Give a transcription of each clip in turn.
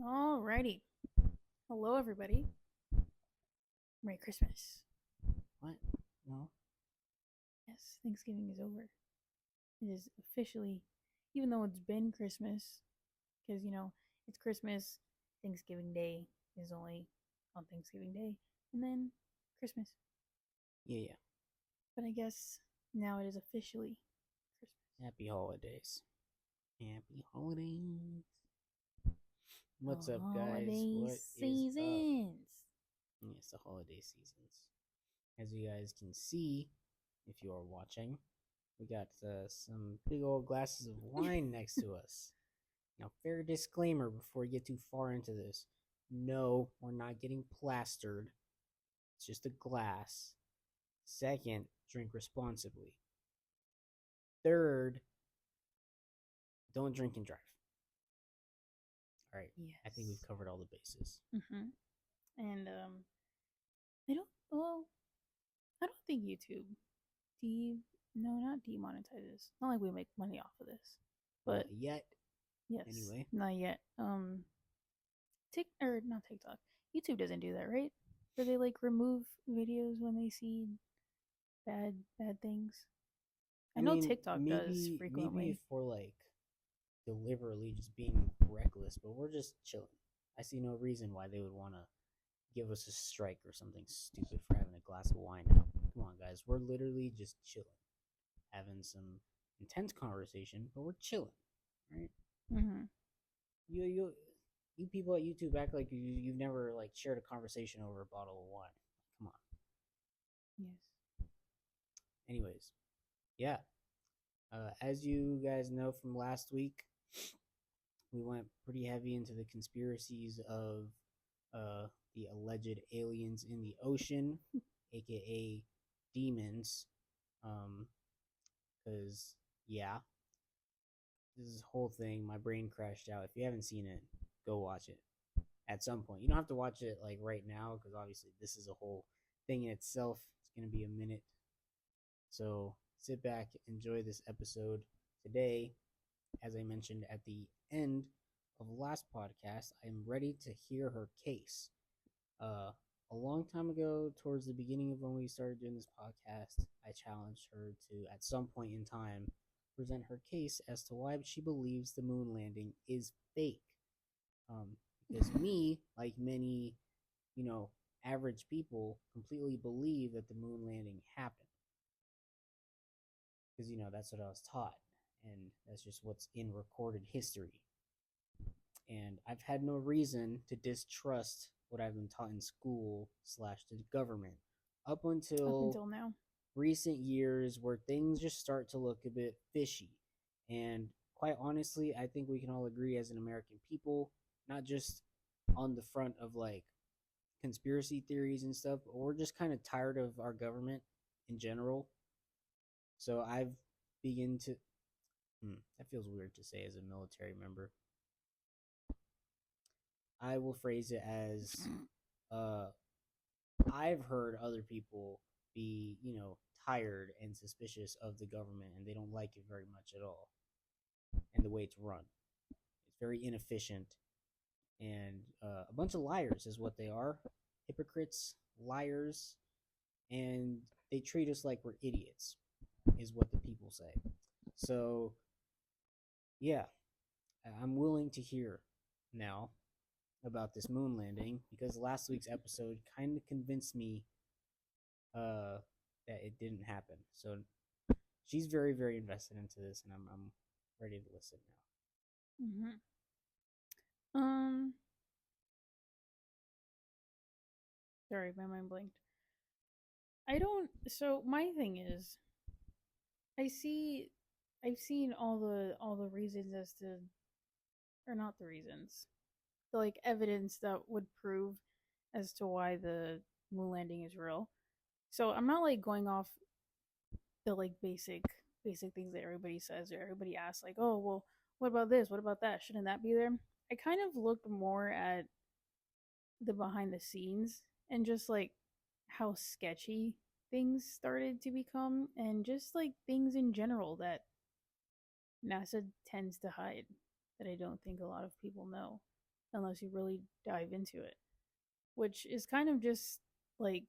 Alrighty. Hello, everybody. Merry Christmas. What? No. Yes, Thanksgiving is over. It is officially, even though it's been Christmas, because, it's Christmas, Thanksgiving Day is only on Thanksgiving Day, and then Christmas. Yeah. But I guess now it is officially Christmas. Happy holidays. Happy holidays. What's up, guys? Holiday What seasons. is up? Yes, the holiday seasons. As you guys can see, if you are watching, we got some big old glasses of wine next to us. Now, fair disclaimer before we get too far into this. No, we're not getting plastered. It's just a glass. Second, drink responsibly. Third, don't drink and drive. All right. Yes. I think we've covered all the bases. Mm-hmm. And I don't think YouTube not demonetizes. Not like we make money off of this. But yet. Yes. Anyway. Not yet. Not TikTok. YouTube doesn't do that, right? Do they remove videos when they see bad things? I know TikTok does frequently. Maybe for deliberately just being reckless, but we're just chilling. I see no reason why they would want to give us a strike or something stupid for having a glass of wine out. Come on, guys. We're literally just chilling. Having some intense conversation, but we're chilling, right? Mm-hmm. You people at YouTube act like you've never shared a conversation over a bottle of wine. Come on. Yes. Anyways, yeah. As you guys know from last week, we went pretty heavy into the conspiracies of the alleged aliens in the ocean, aka demons. Because this whole thing, my brain crashed out. If you haven't seen it, go watch it at some point. You don't have to watch it right now, because obviously this is a whole thing in itself. It's gonna be a minute, so sit back, enjoy this episode. Today, as I mentioned at the end of the last podcast, I am ready to hear her case. A long time ago, towards the beginning of when we started doing this podcast, I challenged her to, at some point in time, present her case as to why she believes the moon landing is fake. Because me, like many, average people, completely believe that the moon landing happened. Because, that's what I was taught. And that's just what's in recorded history. And I've had no reason to distrust what I've been taught in school / the government up until now. Recent years, where things just start to look a bit fishy. And quite honestly, I think we can all agree as an American people, not just on the front of conspiracy theories and stuff, but we're just kind of tired of our government in general. So I've begun to that feels weird to say as a military member. I will phrase it as I've heard other people be, tired and suspicious of the government, and they don't like it very much at all. And the way it's run, it's very inefficient, and a bunch of liars is what they are. Hypocrites, liars, and they treat us like we're idiots, is what the people say. So, yeah, I'm willing to hear now about this moon landing, because last week's episode kind of convinced me that it didn't happen. So she's very, very invested into this, and I'm ready to listen now. Sorry, my mind blanked. So my thing is, I've seen all the reasons as to, or not the reasons, the evidence that would prove as to why the moon landing is real. So I'm not going off the basic things that everybody says or everybody asks, oh well, what about this? What about that? Shouldn't that be there? I kind of looked more at the behind the scenes and just how sketchy things started to become, and just things in general that NASA tends to hide that I don't think a lot of people know. unless you really dive into it, which is kind of just like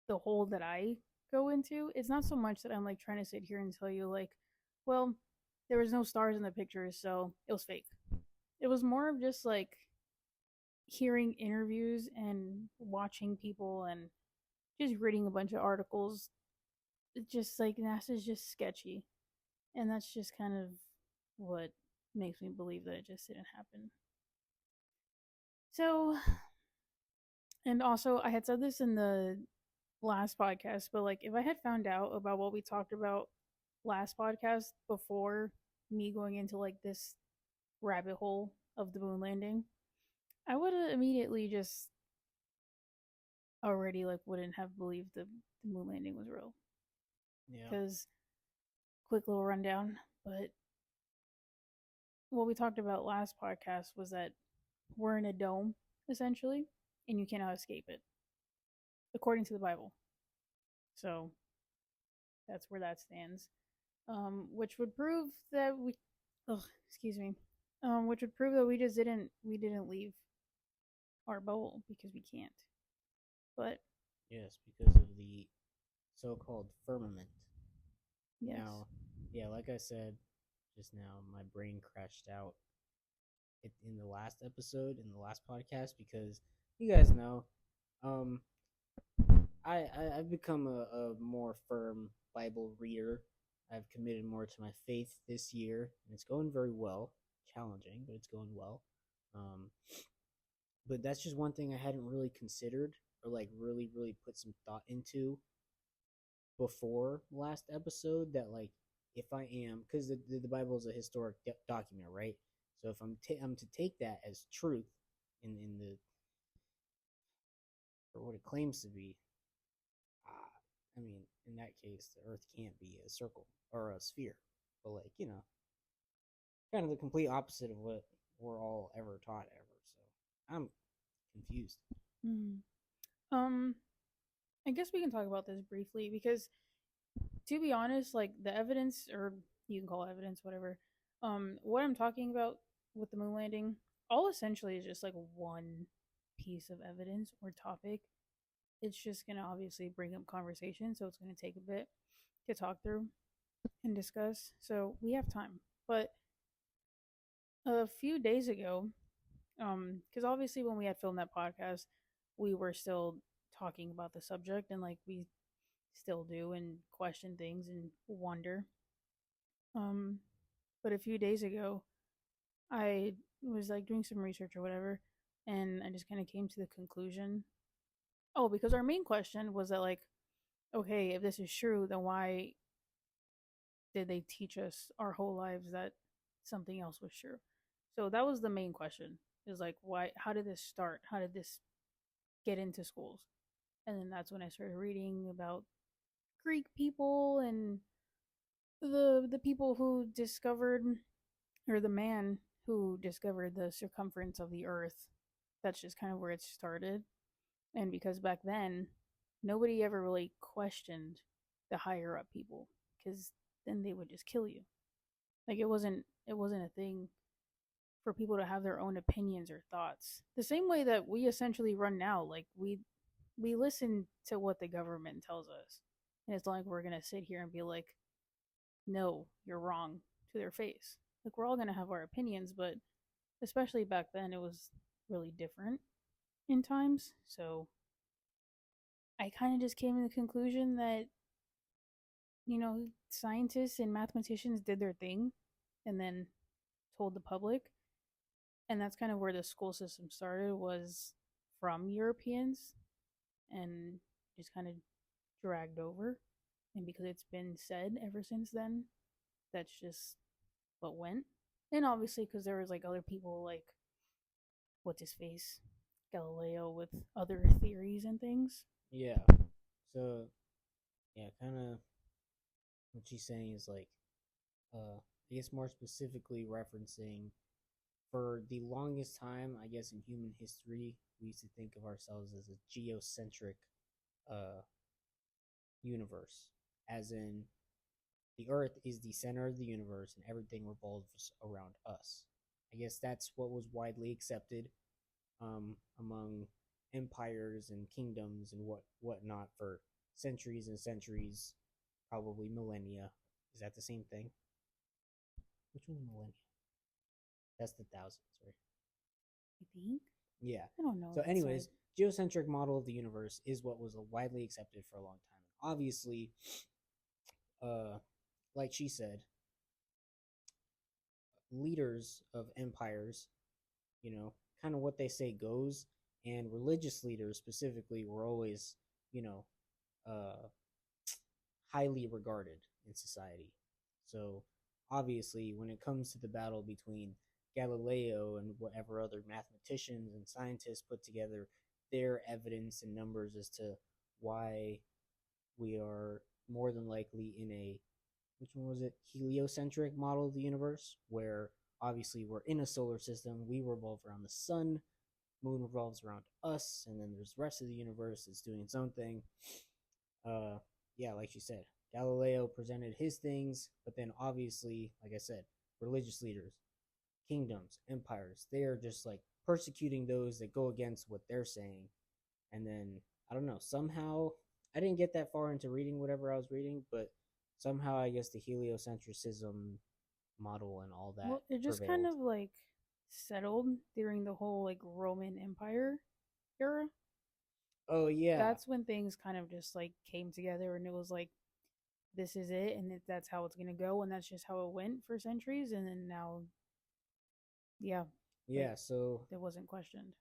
the hole that I go into. It's not so much that I'm like trying to sit here and tell you like, well, there was no stars in the pictures, so it was fake. It was more of just like hearing interviews and watching people and just reading a bunch of articles. It's just like NASA's just sketchy. And that's just kind of what makes me believe that it just didn't happen. So, and also, I had said this in the last podcast, but like, if I had found out about what we talked about last podcast before me going into like this rabbit hole of the moon landing, I would have immediately just already like wouldn't have believed the moon landing was real. Yeah. Because, quick little rundown, but what we talked about last podcast was that we're in a dome, essentially, and you cannot escape it, according to the Bible. So that's where that stands. Which would prove that we, oh, excuse me, which would prove that we didn't leave our bubble because we can't. But Yes, because of the so-called firmament. yes, Now, yeah, like I said just now, my brain crashed out in the last episode, in the last podcast, because you guys know, um, I've become a more firm Bible reader. I've committed more to my faith this year, and it's going very well. Challenging, but it's going well. Um, but that's just one thing I hadn't really considered or like really put some thought into before last episode. That like if I am, because the Bible is a historic document, right? So if I'm to take that as truth in the for what it claims to be, I mean, in that case, the Earth can't be a circle or a sphere. But like kind of the complete opposite of what we're all ever taught ever. So I'm confused. mm. um, I guess we can talk about this briefly because, to be honest, like the evidence, or you can call it evidence, whatever. What I'm talking about with the moon landing, all essentially is just like one piece of evidence or topic. It's just gonna obviously bring up conversation, so it's gonna take a bit to talk through and discuss. So we have time. But a few days ago, because obviously when we had filmed that podcast, we were still talking about the subject and like we still do and question things and wonder. Um, but a few days ago, I was like doing some research or whatever, and I just kind of came to the conclusion. Oh, because our main question was that like, okay, if this is true, then why did they teach us our whole lives that something else was true? So that was the main question. Is like, why? How did this start? How did this get into schools? And then that's when I started reading about Greek people and the people who discovered, or the man who discovered the circumference of the earth. That's just kind of where it started. And because back then nobody ever really questioned the higher up people, because then they would just kill you. Like it wasn't a thing for people to have their own opinions or thoughts, the same way that we essentially run now. Like we listen to what the government tells us, and it's not like we're gonna sit here and be like, no, you're wrong, to their face. Like we're all gonna have our opinions, but especially back then it was really different in times. So I kind of just came to the conclusion that, scientists and mathematicians did their thing and then told the public. And that's kind of where the school system started, was from Europeans and just kind of dragged over. And because it's been said ever since then, that's just what went. And obviously, because there was like other people like, what's his face? Galileo, with other theories and things. Yeah. So yeah, kind of what she's saying is like, I guess more specifically referencing for the longest time, I guess in human history, we used to think of ourselves as a geocentric uh, universe, as in the Earth is the center of the universe and everything revolves around us. I guess that's what was widely accepted among empires and kingdoms and whatnot for centuries and centuries, probably millennia. Is that the same thing? Which one's millennia? That's the thousands, right? I think. Yeah. I don't know So, that side. anyways, geocentric model of the universe is what was widely accepted for a long time. Obviously, uh, like she said, leaders of empires, kind of what they say goes, and religious leaders specifically were always, you know, uh, highly regarded in society. So obviously, when it comes to the battle between Galileo and whatever other mathematicians and scientists put together their evidence and numbers as to why we are more than likely in a, which one was it, heliocentric model of the universe, where obviously we're in a solar system, we revolve around the sun, moon revolves around us, and then there's the rest of the universe that's doing its own thing. uh yeah, like you said, Galileo presented his things, but then obviously, like I said, religious leaders, kingdoms, empires, they are just like persecuting those that go against what they're saying. And then I don't know, somehow I didn't get that far into reading whatever I was reading, but somehow I guess the heliocentrism model and all that Well, it just kind prevailed. of like settled during the whole like Roman Empire era. Oh yeah. That's when things kind of just like came together and it was like this is it and that's how it's going to go and that's just how it went for centuries and then now yeah, like Yeah, so it wasn't questioned.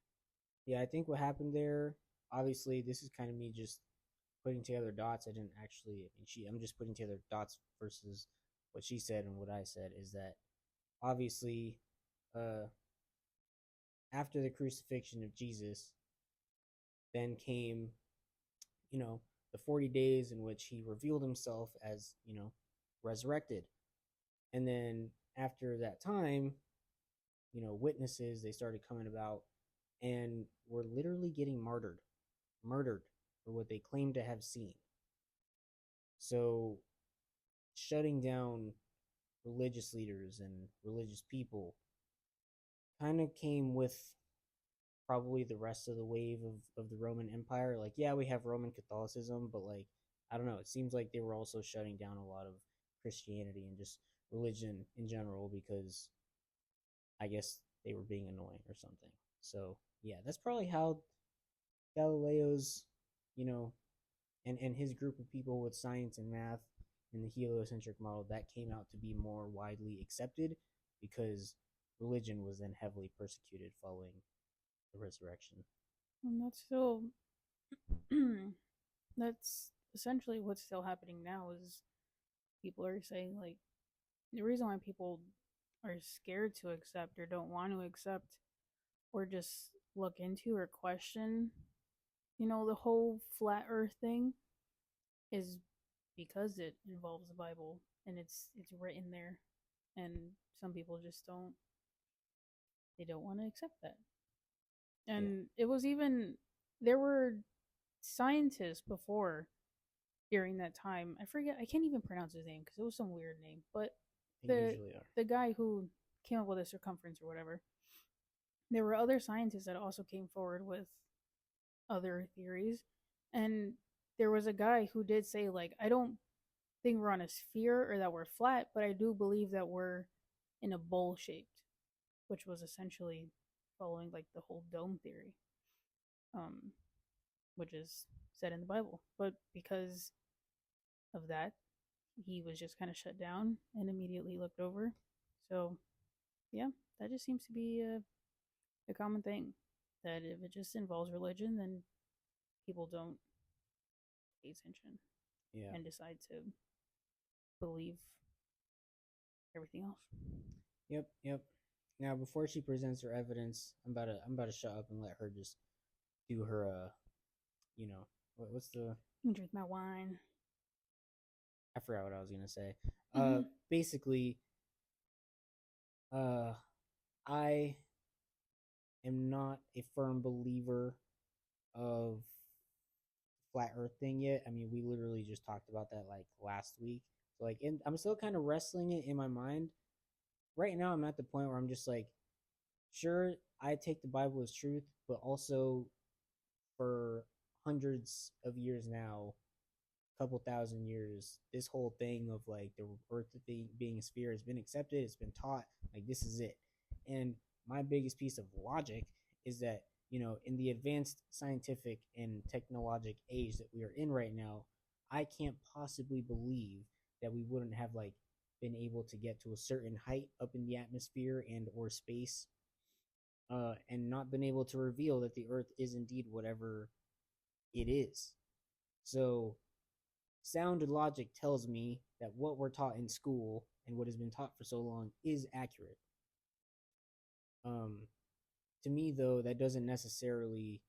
yeah, I think what happened there, obviously this is kind of me just putting together dots. I didn't actually, I mean, I'm just putting together dots versus what she said and what I said, is that obviously, uh, after the crucifixion of Jesus, then came, you know, the 40 days in which he revealed himself as, resurrected. And then after that time, witnesses, they started coming about and were literally getting murdered for what they claimed to have seen. So shutting down religious leaders and religious people kind of came with probably the rest of the wave of the Roman Empire. Like, yeah, we have Roman Catholicism, but like, I don't know, it seems like they were also shutting down a lot of Christianity and just religion in general because I guess they were being annoying or something. So yeah, that's probably how Galileo's, you know, and his group of people with science and math and the heliocentric model, that came out to be more widely accepted because religion was then heavily persecuted following the resurrection. And that's still that's essentially what's still happening now is people are saying like the reason why people are scared to accept or don't want to accept or just look into or question, the whole flat earth thing is because it involves the Bible and it's written there and some people just don't want to accept that. Yeah, And it was even there were scientists before during that time. I forget. I can't even pronounce his name because it was some weird name. But they the usually are. the guy who came up with the circumference or whatever, there were other scientists that also came forward with other theories, and there was a guy who did say like, I don't think we're on a sphere or that we're flat, but I do believe that we're in a bowl shaped, which was essentially following like the whole dome theory, um, which is said in the Bible. But because of that, he was just kind of shut down and immediately looked over. So, yeah, that just seems to be a common thing. That if it just involves religion, then people don't pay attention Yeah. and decide to believe everything else. Yep. Yep. Now, before she presents her evidence, I'm about to shut up and let her just do her what's the, You can drink my wine. I forgot what I was gonna say. Mm-hmm. Basically, uh, I am not a firm believer of flat Earth thing yet. I mean, we literally just talked about that like last week. So like, I'm still kind of wrestling it in my mind. Right now, I'm at the point where I'm just like, Sure, I take the Bible as truth, but also for hundreds of years now, couple thousand years, this whole thing of like the earth being a sphere has been accepted, it's been taught, like this is it. And my biggest piece of logic is that, in the advanced scientific and technologic age that we are in right now, I can't possibly believe that we wouldn't have like been able to get to a certain height up in the atmosphere and or space, and not been able to reveal that the earth is indeed whatever it is. So sound logic tells me that what we're taught in school and what has been taught for so long is accurate. Um, to me, though, that doesn't necessarily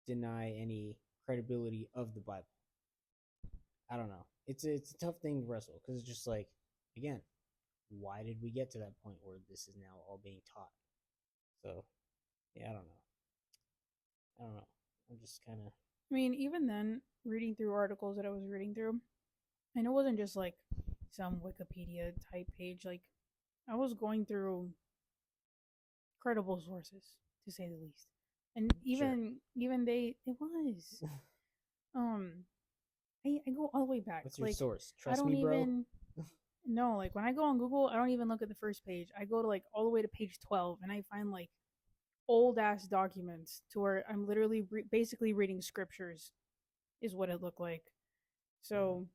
deny any credibility of the Bible. I don't know. It's a tough thing to wrestle because it's just like, again, why did we get to that point where this is now all being taught? So, yeah, I don't know. I don't know. I'm just kind of. I mean, even then, reading through articles that I was reading through, and it wasn't just like some Wikipedia type page. Like, I was going through credible sources, to say the least. And Sure. even they, it was. Um, I go all the way back. What's your Like, source? I Trust don't me, bro. even no. Like when I go on Google, I don't even look at the first page. I go to like all the way to page 12, and I find like old ass documents to where I'm literally basically reading scriptures, is what it looked like. Mm-hmm. So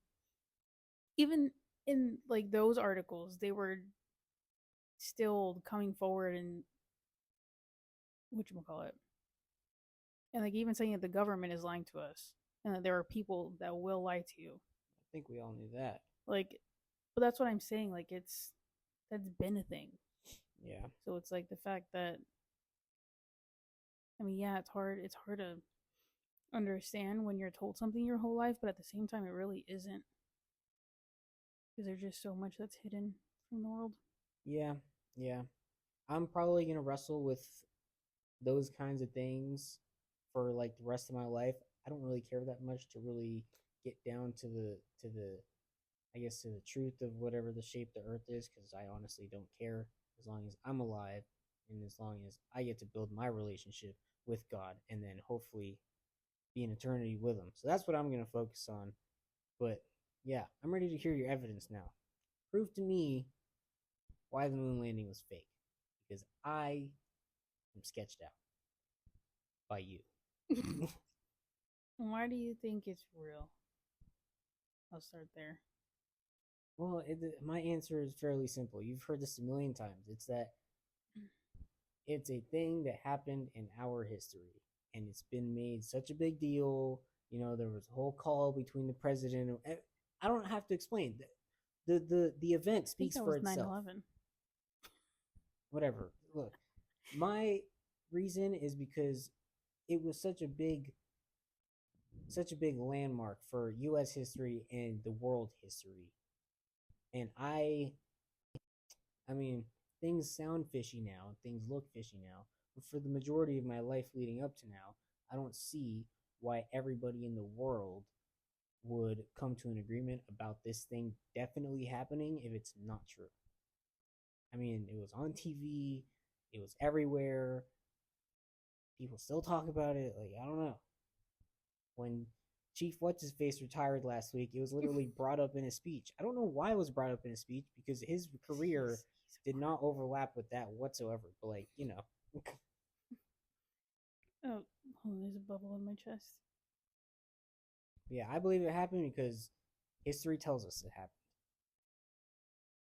even in like those articles, they were still coming forward and what you call it, and like even saying that the government is lying to us, and that there are people that will lie to you. I think we all knew that. Like, but that's what I'm saying. Like that's been a thing. Yeah. So it's like the fact that, I mean, yeah, it's hard. It's hard to understand when you're told something your whole life, but at the same time, it really isn't because there's just so much that's hidden from the world. Yeah. Yeah. I'm probably gonna wrestle with those kinds of things for like the rest of my life. I don't really care that much to really get down to the I guess to the truth of whatever the shape the earth is because I honestly don't care as long as I'm alive and as long as I get to build my relationship with God and then hopefully be in eternity with him. So that's what I'm going to focus on. But yeah, I'm ready to hear your evidence now. Prove to me why the moon landing was fake because I am sketched out by you. Why do you think it's real? I'll start there. Well, my answer is fairly simple. You've heard this a million times. It's that it's a thing that happened in our history, and it's been made such a big deal. There was a whole call between the president. I don't have to explain. The event I think speaks that for was itself. 9/11. Whatever. Look, my reason is because it was such a big landmark for U.S. history and the world history, and I mean, things sound fishy now, things look fishy now, but for the majority of my life leading up to now, I don't see why everybody in the world would come to an agreement about this thing definitely happening if it's not true. I mean, it was on TV, it was everywhere, people still talk about it. Like, I don't know. When Chief What's His Face retired last week, it was literally brought up in his speech. I don't know why it was brought up in his speech because his career He's did not overlap with that whatsoever. But like. oh, there's a bubble in my chest. Yeah, I believe it happened because history tells us it happened.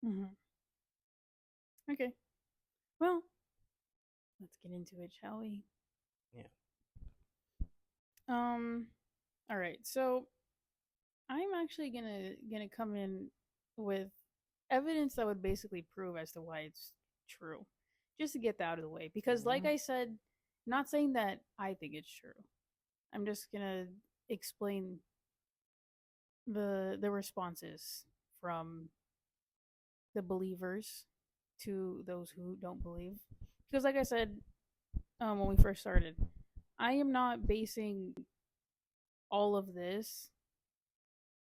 Mm-hmm. Okay. Well, let's get into it, shall we? Yeah. Um. All right. So I'm actually gonna come in with evidence that would basically prove as to why it's true, just to get that out of the way. Because, like Mm-hmm. I said, not saying that I think it's true. I'm just gonna explain the responses from the believers to those who don't believe. Because, like I said, when we first started, I am not basing all of this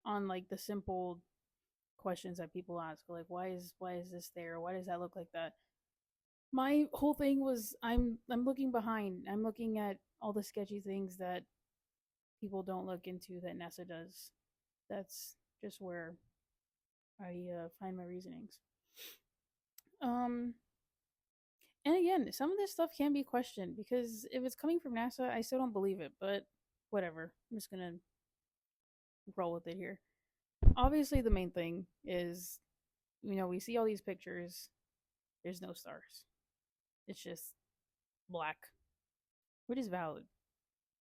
on like the simple questions that people ask, like why is this there? Why does that look like that? My whole thing was I'm looking behind. I'm looking at all the sketchy things that people don't look into that NASA does. That's just where I find my reasonings. Um, and again, some of this stuff can be questioned because if it's coming from NASA, I still don't believe it. But whatever, I'm just gonna roll with it here. Obviously, the main thing is, we see all these pictures. There's no stars. It's just black, which is valid.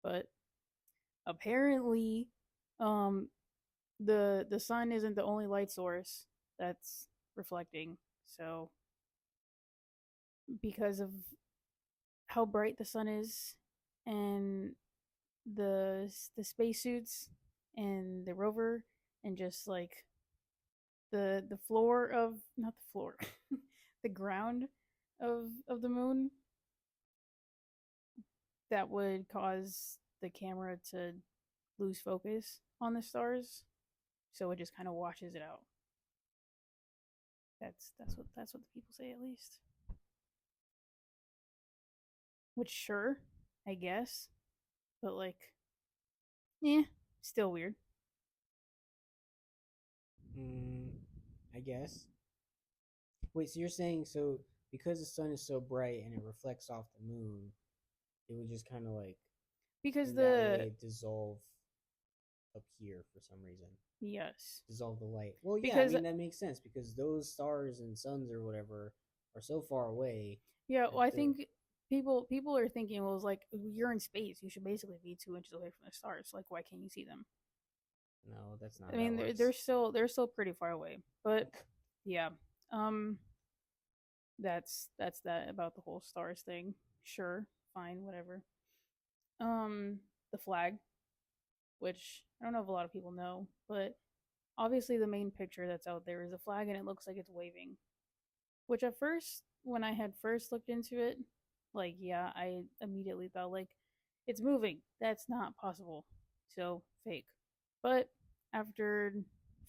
But apparently, um, the sun isn't the only light source that's reflecting. So because of how bright the sun is and the spacesuits and the rover and just like the floor of not the floor the ground of the moon, that would cause the camera to lose focus on the stars, so it just kind of washes it out. That's what the people say, at least. Which, sure, I guess, but like, yeah, still weird. Mm, I guess. Wait, so you're saying so because the sun is so bright and it reflects off the moon, it would just kind of like Because in that the way dissolve up here for some reason. yes, Dissolve the light. Well, yeah, I because mean that makes sense because those stars and suns or whatever are so far away yeah, well, that I they're think people are thinking, well, it's like you're in space, you should basically be 2 inches away from the stars. Like, why can't you see them? no, that's not I how that mean, works. they're still pretty far away, but yeah, um, that's that about the whole stars thing. Sure, fine, whatever. Um, the flag, which I don't know if a lot of people know, but obviously the main picture that's out there is a flag and it looks like it's waving. Which at first, when I had first looked into it, like, yeah, I immediately thought, like, it's moving. That's not possible. So fake. But after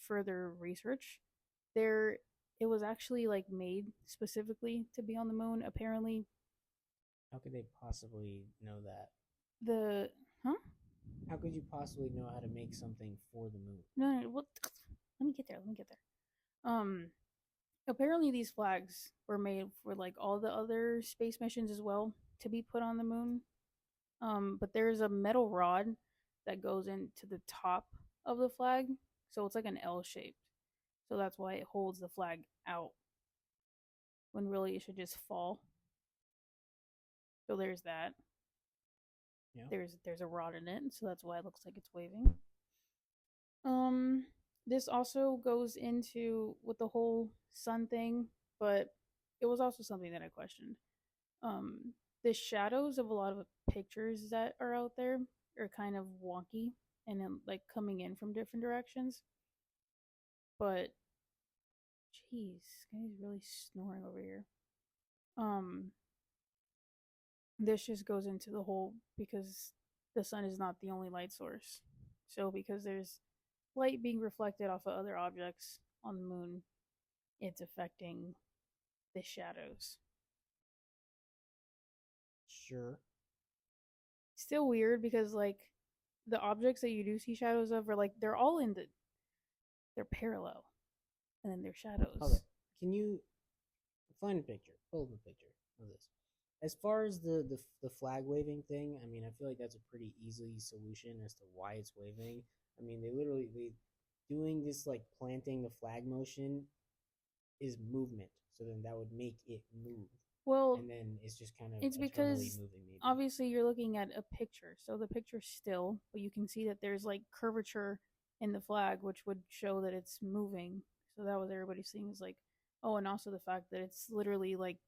further research, there it was actually like made specifically to be on the moon. Apparently, How could they possibly know that? the huh? How could you possibly know how to make something for the moon? No, what? Let me get there. Let me get there. Apparently these flags were made for like all the other space missions as well to be put on the moon. But there's a metal rod that goes into the top of the flag, so it's like an L shaped. So that's why it holds the flag out when really it should just fall. So there's that. Yeah. There's a rod in it, so that's why it looks like it's waving. Um, this also goes into with the whole sun thing, but it was also something that I questioned. Um, the shadows of a lot of pictures that are out there are kind of wonky and then like coming in from different directions. But jeez, guy's really snoring over here. Um, this just goes into the whole because the sun is not the only light source. So because there's light being reflected off of other objects on the moon, it's affecting the shadows. Sure. Still weird because like the objects that you do see shadows of are like they're all in they're parallel and then they're Okay. shadows. Can you find a picture? Pull up a picture of this. As far as the flag waving thing, I mean, I feel like that's a pretty easy solution as to why it's waving. I mean, they doing this like planting the flag motion is movement, so then that would make it move, Well, and then it's just kind of it's eternally because moving, maybe. obviously you're looking at a picture. So the picture's still, but you can see that there's like curvature in the flag, which would show that it's moving. So that was everybody's seeing is like, oh, and also the fact that it's literally like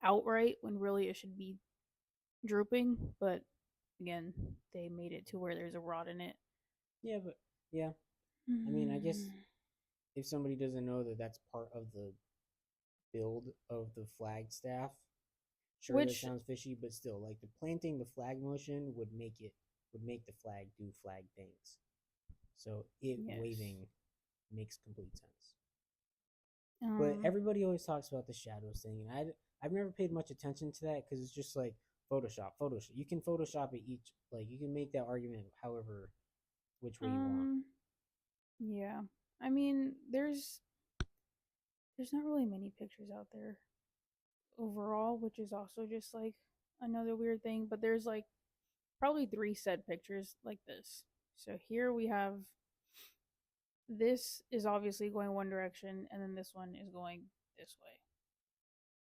outright when really it should be drooping. But again, they made it to where there's a rod in it. Yeah, but yeah, I mean, I guess if somebody doesn't know that that's part of the build of the flag staff, sure that Which, sounds fishy, but still, like the planting the flag motion would make the flag do flag things. So it yes. waving makes complete sense. But Um, everybody always talks about the shadows thing, and I've never paid much attention to that because it's just like Photoshop. You can Photoshop it each, like you can make that argument however which way you want. Yeah. I mean, there's not really many pictures out there overall, which is also just like another weird thing, but there's like probably 3 said pictures like this. So here we have this is obviously going one direction and then this one is going this way.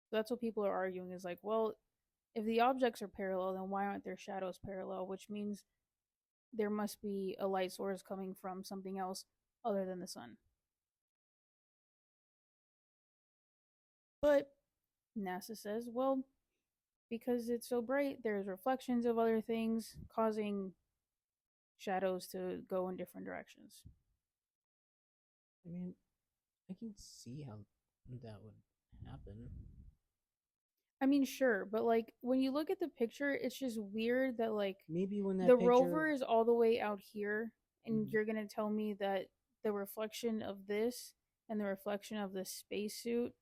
So that's what people are arguing is like, well, if the objects are parallel, then why aren't their shadows parallel? Which means there must be a light source coming from something else other than the sun. But NASA says, well, because it's so bright, there's reflections of other things causing shadows to go in different directions. I mean, I can see how that would happen. I mean, sure, but like when you look at the picture, it's just weird that like Maybe when that the picture... rover is all the way out here, and Mhm. you're gonna tell me that the reflection of this and the reflection of the spacesuit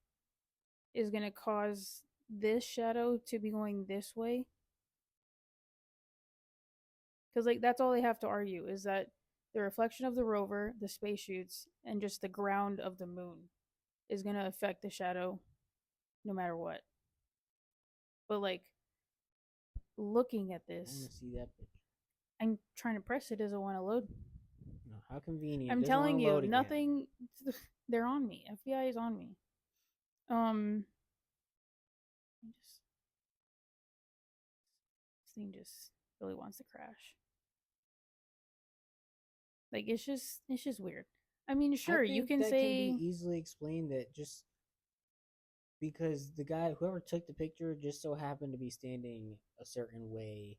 is gonna cause this shadow to be going this way? Because like that's all they have to argue is that the reflection of the rover, the spacesuits, and just the ground of the moon is gonna affect the shadow no matter what. But like looking at I want this, to see that picture. I'm trying to press it, doesn't want to load. No, how convenient. I'm Doesn't want telling to you, load again. nothing. They're on me. FBI is on me. This thing just really wants to crash. Like it's just weird. I mean, sure, you can that can be say easily explained that just because the guy, whoever took the picture, just so happened to be standing a certain way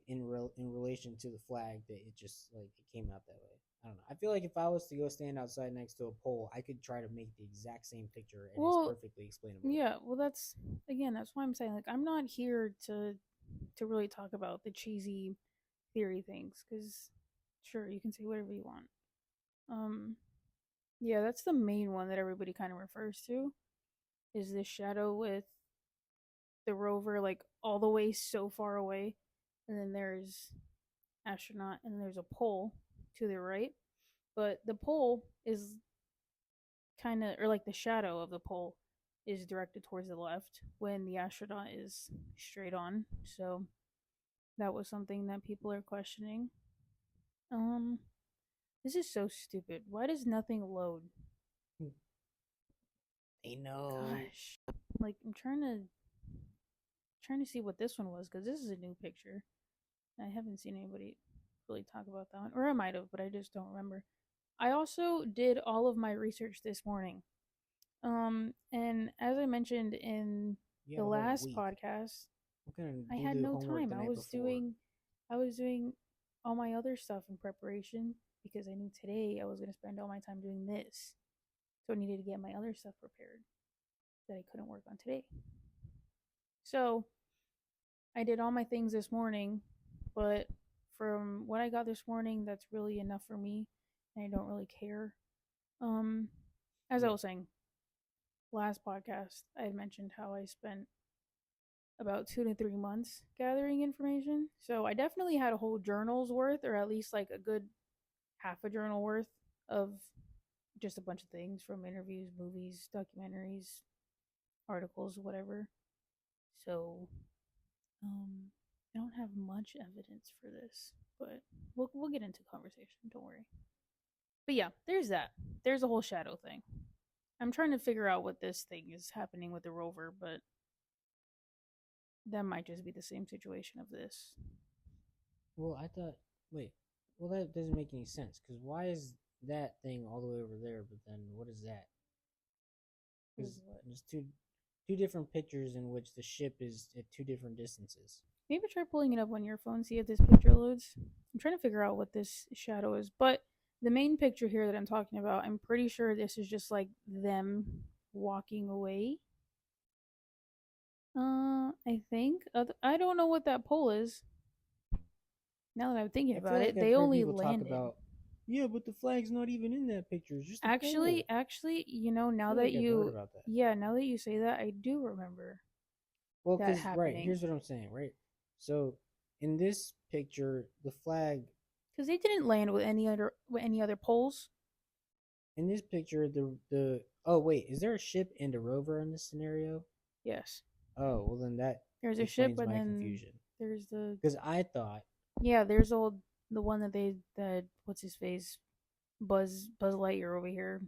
in relation to the flag, that it just like it came out that way. I don't know. I feel like if I was to go stand outside next to a pole, I could try to make the exact same picture and it's perfectly explainable. Yeah, well that's why I'm saying like I'm not here to really talk about the cheesy theory things cuz sure, you can say whatever you want. Yeah, that's the main one that everybody kind of refers to is this shadow with the rover like all the way so far away, and then there's astronaut, and then there's a pole to the right. But the pole is kind of, or like the shadow of the pole is directed towards the left when the astronaut is straight on. So that was something that people are questioning. Um, this is so stupid. Why does nothing load? They know. Gosh, like I'm trying to see what this one was because this is a new picture. I haven't seen anybody really talk about that one, or I might have, but I just don't remember. I also did all of my research this morning. And as I mentioned in the last podcast, I had no time. I was doing all my other stuff in preparation because I knew today I was going to spend all my time doing this. So I needed to get my other stuff prepared that I couldn't work on today. So I did all my things this morning, but from what I got this morning, that's really enough for me, and I don't really care. As I was saying, last podcast, I had mentioned how I spent about 2 to 3 months gathering information. So I definitely had a whole journal's worth, or at least like a good half a journal worth of just a bunch of things from interviews, movies, documentaries, articles, whatever. So I don't have much evidence for this, but we'll get into conversation. Don't worry. But yeah, there's that. There's a whole shadow thing. I'm trying to figure out what this thing is happening with the rover, but that might just be the same situation of this. Well, I thought. Wait. Well, that doesn't make any sense because why is that thing all the way over there? But then what is that? Because there's two different pictures in which the ship is at two different distances. Maybe try pulling it up on your phone, see if this picture loads. I'm trying to figure out what this shadow is, but the main picture here that I'm talking about, I'm pretty sure this is just like them walking away. I think. I don't know what that pole is. Now that I'm thinking about it, they only landed. yeah, but the flag's not even in that picture. It's just a pole. Actually, I now feel that like I've heard you, about that. yeah, now that you say that, I do remember Well, that because, right, happening. here's what I'm saying, right? So, in this picture, the flag, Because they didn't land with any other poles. in this picture, oh, wait, is there a ship and a rover in this scenario? Yes, Oh, well, then that there's a ship, explains and my then confusion. there's the Because I thought, yeah, there's the one that what's his face, Buzz Lightyear over here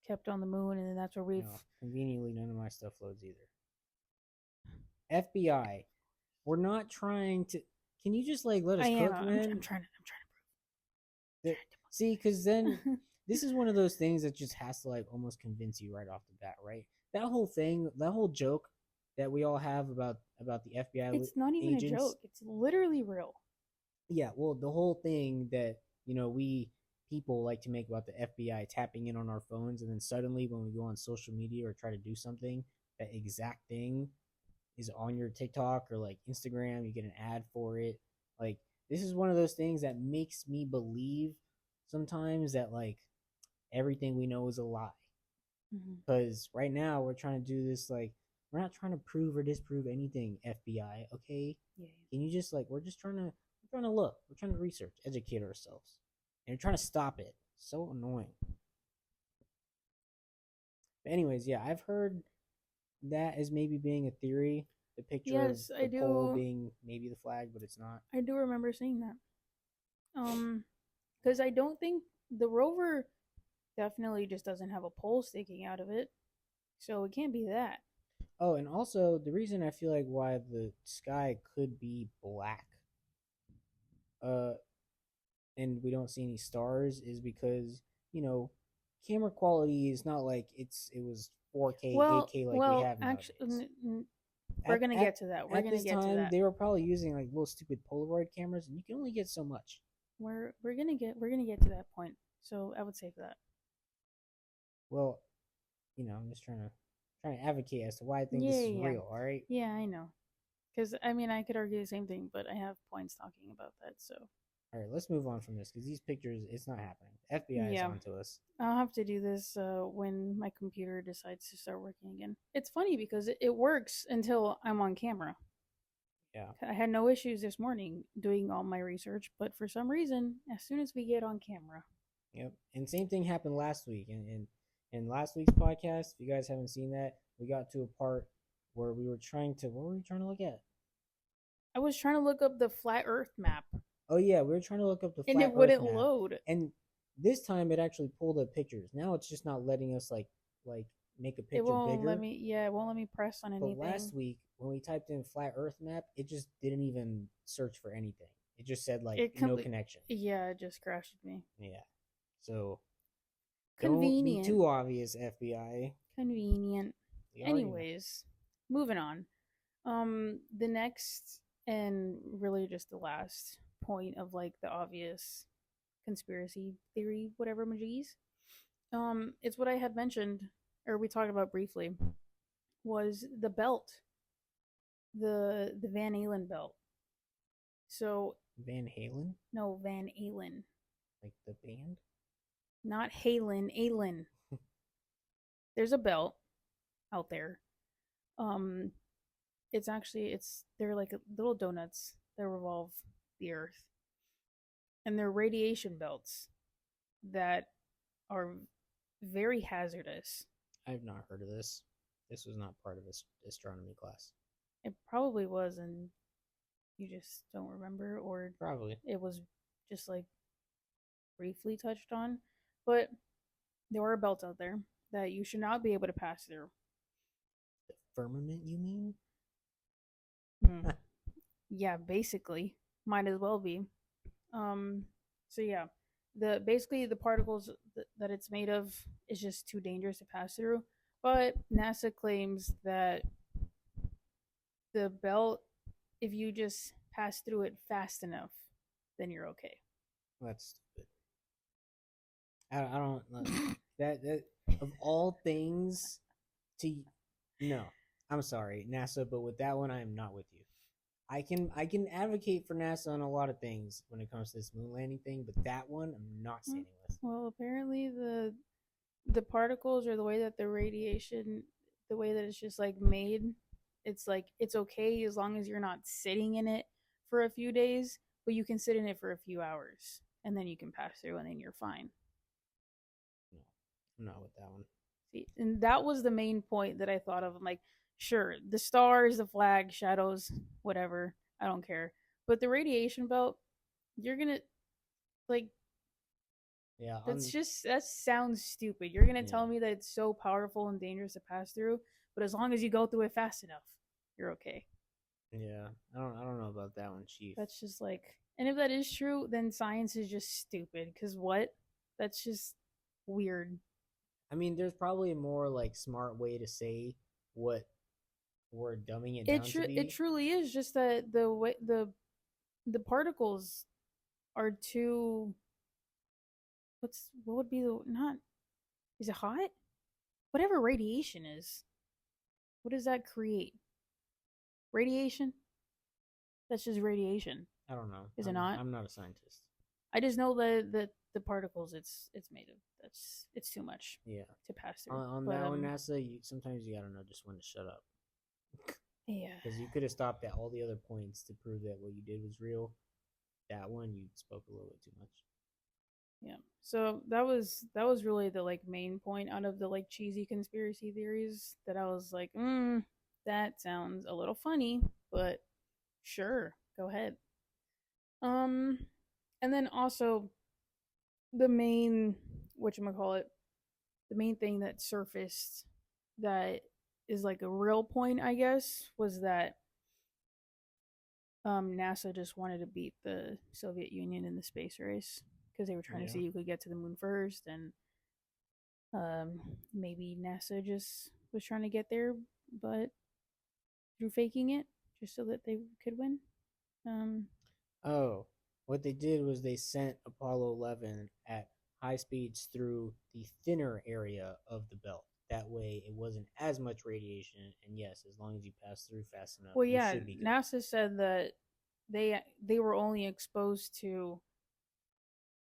kept on the moon, and then that's where we've. conveniently, none of my stuff loads either. FBI, we're not trying to. Can you just like let I us am. cook, man? I'm trying to. See, because then this is one of those things that just has to like almost convince you right off the bat, right? That whole thing, that whole joke that we all have about the FBI It's not even a agents. joke. It's literally real. Yeah, well, the whole thing that we people like to make about the FBI tapping in on our phones, and then suddenly when we go on social media or try to do something, that exact thing is on your TikTok or like Instagram, you get an ad for it. Like, this is one of those things that makes me believe sometimes that like everything we know is a lie. Because right now we're trying to do this, like, we're not trying to prove or disprove anything, FBI, okay? Yeah. Can you just like, we're trying to look, we're trying to research, educate ourselves, and we're trying to stop it. So annoying. But anyways, yeah, I've heard that as maybe being a theory. The picture of Yes, I the pole do. being maybe the flag, but it's not. I do remember seeing that. Because I don't think the rover definitely just doesn't have a pole sticking out of it, so it can't be that. Oh, and also the reason I feel like why the sky could be black, uh, and we don't see any stars is because you know, camera quality is not like it was 4K, 8K like we have nowadays. Actually, we're At gonna at get to that. We're at gonna this get to time, that. they were probably using like little stupid Polaroid cameras, and you can only get so much. We're gonna get to that point. So I would say for that. Well, I'm just trying to advocate as to why I think Yeah, this is yeah, real. All right. yeah. I know. Because I mean, I could argue the same thing, but I have points talking about that. So All right, let's move on from this because these pictures, it's not happening. FBI is yeah, on to us. I'll have to do this when my computer decides to start working again. It's funny because it works until I'm on camera. Yeah. I had no issues this morning doing all my research, but for some reason, as soon as we get on camera, Yep. And same thing happened last week. In last week's podcast, if you guys haven't seen that, we got to a part where we were trying to, what were we trying to look at? I was trying to look up the flat Earth map, Oh yeah, we were trying to look up the and flat it Earth wouldn't map, load. and this time it actually pulled up pictures. Now it's just not letting us like make a It picture won't let bigger. me. Yeah, it won't let me press on But anything. last week when we typed in flat Earth map, it just didn't even search for anything. It just said like It no complete. connection. Yeah, it just crashed me. Yeah. So don't be Convenient. too obvious, FBI. Convenient. We already know. Anyways, moving on. The next and really just the last point of like the obvious conspiracy theory, whatever majiggies. It's what I had mentioned, or we talked about briefly, was the belt, the Van Allen belt. So Van Halen, no, Van Allen, like the band. not Halen, Allen. There's a belt out there. Um, they're like little donuts that revolve the Earth, and they're radiation belts that are very hazardous. I've not heard of this. This was not part of this astronomy class. It probably was, and you just don't remember, or Probably. it was just like briefly touched on. But there are belts out there that you should not be able to pass through. The firmament, you mean? Yeah, basically, might as well be. So yeah, the particles that it's made of is just too dangerous to pass through. But NASA claims that the belt, if you just pass through it fast enough, then you're okay. That's stupid. I don't that of all things to no. I'm sorry, NASA, but with that one, I am not with you. I can advocate for NASA on a lot of things when it comes to this moon landing thing, but that one I'm not standing with. Well, apparently the particles or the way that the radiation, the way that it's just like made, it's like it's okay as long as you're not sitting in it for a few days, but you can sit in it for a few hours and then you can pass through and then you're fine. No, I'm not with that one. See, and that was the main point that I thought of. I'm like, sure, the stars, the flag, shadows, whatever, I don't care. But the radiation belt, you're gonna like Yeah, that's just that sounds stupid. You're gonna yeah, tell me that it's so powerful and dangerous to pass through, but as long as you go through it fast enough, you're okay. yeah. I don't know about that one, Chief. That's just like, and if that is true, then science is just stupid. Cause what? That's just weird. I mean, there's probably a more like smart way to say what we're dumbing it It down to it be. truly is just that the way the particles are too. What would be the not? Is it hot? Whatever radiation is, what does that create? Radiation? That's just radiation, I don't know. is it I'm not? I'm not a scientist. I just know that the particles it's made of. That's it's too much Yeah. to pass through. On But that one, NASA, sometimes you gotta know just when to shut up. yeah, Because you could have stopped at all the other points to prove that what you did was real. That one, you spoke a little bit too much. yeah. So that was really the like main point out of the like cheesy conspiracy theories that I was like, that sounds a little funny, but sure, go ahead. Um, and then also the main whatchamacallit, the main thing that surfaced that is like a real point, I guess, was that NASA just wanted to beat the Soviet Union in the space race because they were trying to Yeah. see who could get to the moon first, and maybe NASA just was trying to get there, but through faking it just so that they could win. Um, Oh, what they did was they sent Apollo 11 at high speeds through the thinner area of the belt. That way, it wasn't as much radiation. And yes, as long as you pass through fast enough, well, you yeah, should be good. NASA said that they were only exposed to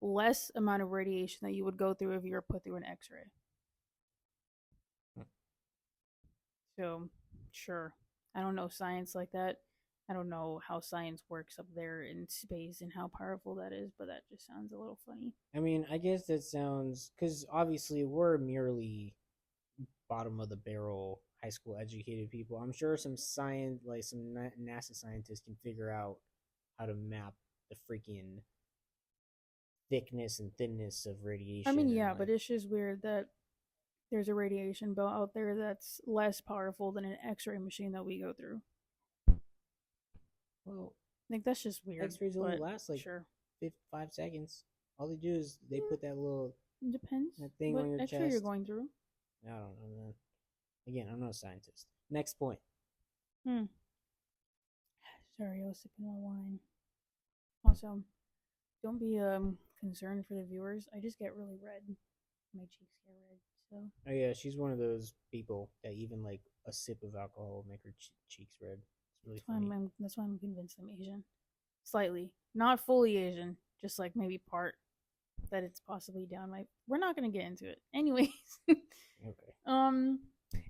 less amount of radiation that you would go through if you were put through an X-ray. Hmm. So, sure. I don't know science like that. I don't know how science works up there in space and how powerful that is, but that just sounds a little funny. I mean, I guess that sounds because obviously we're merely bottom of the barrel high school educated people. I'm sure some science, like some NASA scientists, can figure out how to map the freaking thickness and thinness of I radiation mean, and yeah, but like, it's just weird that there's a radiation belt out there that's less powerful than an X-ray machine that we go through. well, Like that's just weird, X-rays only but last like sure. 5 seconds. All they do is they Yeah, put that little it depends that thing what on your X-ray you're chest. going through. I don't know, man. Again, I'm not a scientist. Next point. Hmm. Sorry, I was sipping on wine. Also, don't be concerned for the viewers. I just get really red. My cheeks get red. So Oh yeah, she's one of those people that even like a sip of alcohol will make her cheeks red. It's really funny. that's why I'm convinced I'm Asian. Slightly, not fully Asian, just like maybe part that it's possibly down my. We're not gonna get into it, anyways. Okay. um,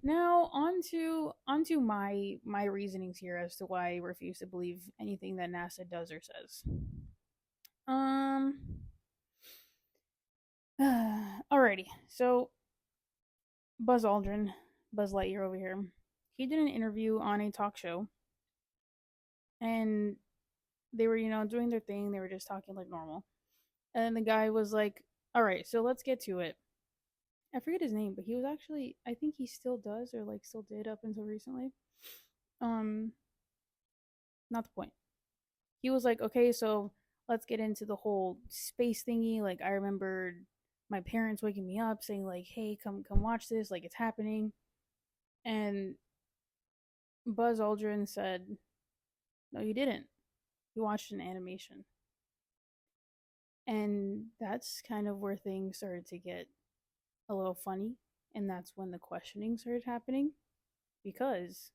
now onto my reasonings here as to why I refuse to believe anything that NASA does or says. Um, alrighty. So Buzz Aldrin, Buzz Lightyear over here, he did an interview on a talk show, and they were doing their thing. They were just talking like normal, and the guy was like, "All right, so let's get to it." I forget his name, but he was actually, I think he still does or like still did up until recently. Um, not the point. He was like, "Okay, so let's get into the whole space thingy." Like I remembered my parents waking me up saying like, "Hey, come watch this, like it's happening." And Buzz Aldrin said, "No, you didn't. You watched an animation." And that's kind of where things started to get a little funny, and that's when the questioning started happening because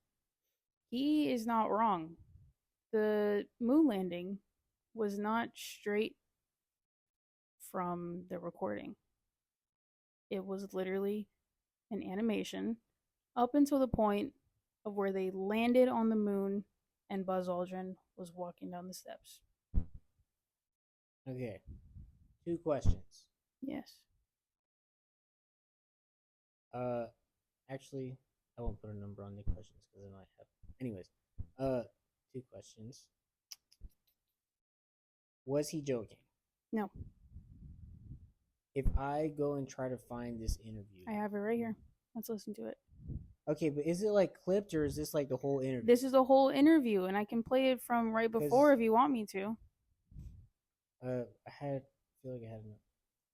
he is not wrong. the moon landing was not straight from the recording. It was literally an animation up until the point of where they landed on the moon and Buzz Aldrin was walking down the steps. Okay. 2 questions. Yes. Actually, I won't put a number on the questions because then I have. Anyways, 2 questions. Was he joking? No. If I go and try to find this interview, I have it right here. Let's listen to it. Okay, but is it like clipped or is this like the whole interview? This is the whole interview, and I can play it from right before if you want me to. I feel like I had.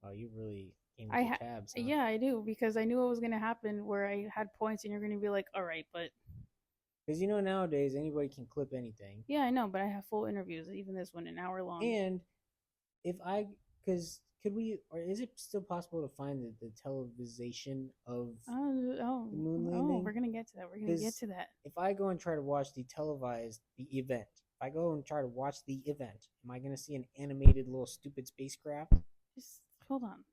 Oh, you really came with your tabs. Huh? Yeah, I do, because I knew it was going to happen where I had points, and you're going to be like, all right, but. Because nowadays anybody can clip anything. Yeah, I know, but I have full interviews, even this one, an hour long. And could we, or is it still possible to find the televisation of the moon landing? Oh, we're gonna get to that. We're gonna get to that. If I go and try to watch the event, if I go and try to watch the event, am I gonna see an animated little stupid spacecraft? Just hold on.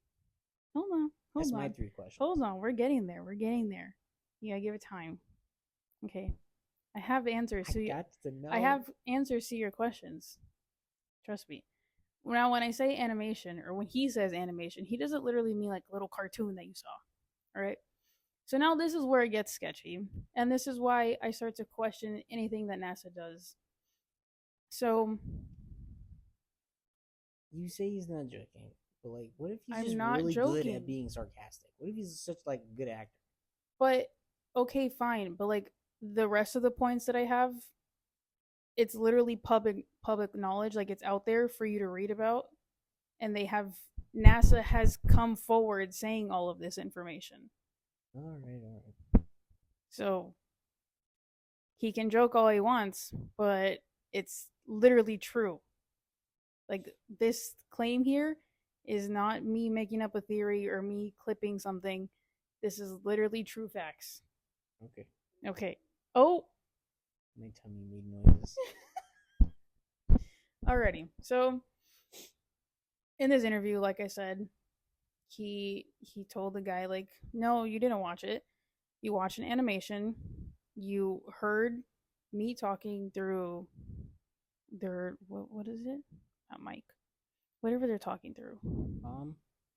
That's my 3 questions. Hold on, we're getting there. You gotta give it time. Okay, I have answers. I have answers to your questions. Trust me. Now, when I say animation, or when he says animation, he doesn't literally mean like a little cartoon that you saw. All right? So now this is where it gets sketchy. And this is why I start to question anything that NASA does. So. You say he's not joking, but like, what if he's just really good at being sarcastic? What if he's such like a good actor? But, okay, fine. But like, the rest of the points that I have, it's literally public knowledge, like it's out there for you to read about, and NASA has come forward saying all of this information. All right. So he can joke all he wants, but it's literally true. Like, this claim here is not me making up a theory or me clipping something. This is literally true facts. Okay. Oh, my tummy made noises. Alrighty. So in this interview, like I said, he told the guy, like, no, you didn't watch it. You watched an animation. You heard me talking through their what is it? Not mic. Whatever they're talking through.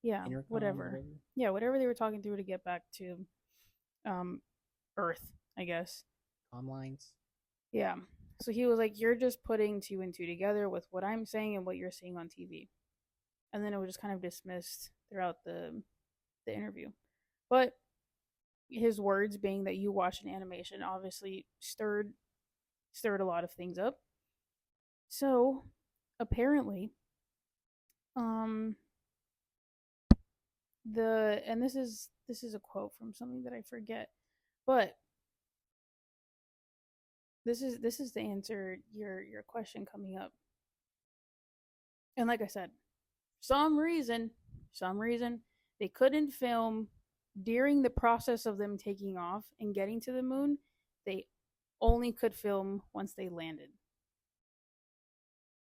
Yeah, intercom, whatever. Yeah, whatever they were talking through to get back to Earth, I guess. Comm lines. Yeah. So he was like, you're just putting 2 and 2 together with what I'm saying and what you're seeing on TV. And then it was just kind of dismissed throughout the interview. But his words being that you watched an animation obviously stirred a lot of things up. So apparently, and this is a quote from something that I forget, but this is to answer your question coming up. And like I said, some reason they couldn't film during the process of them taking off and getting to the moon. They only could film once they landed.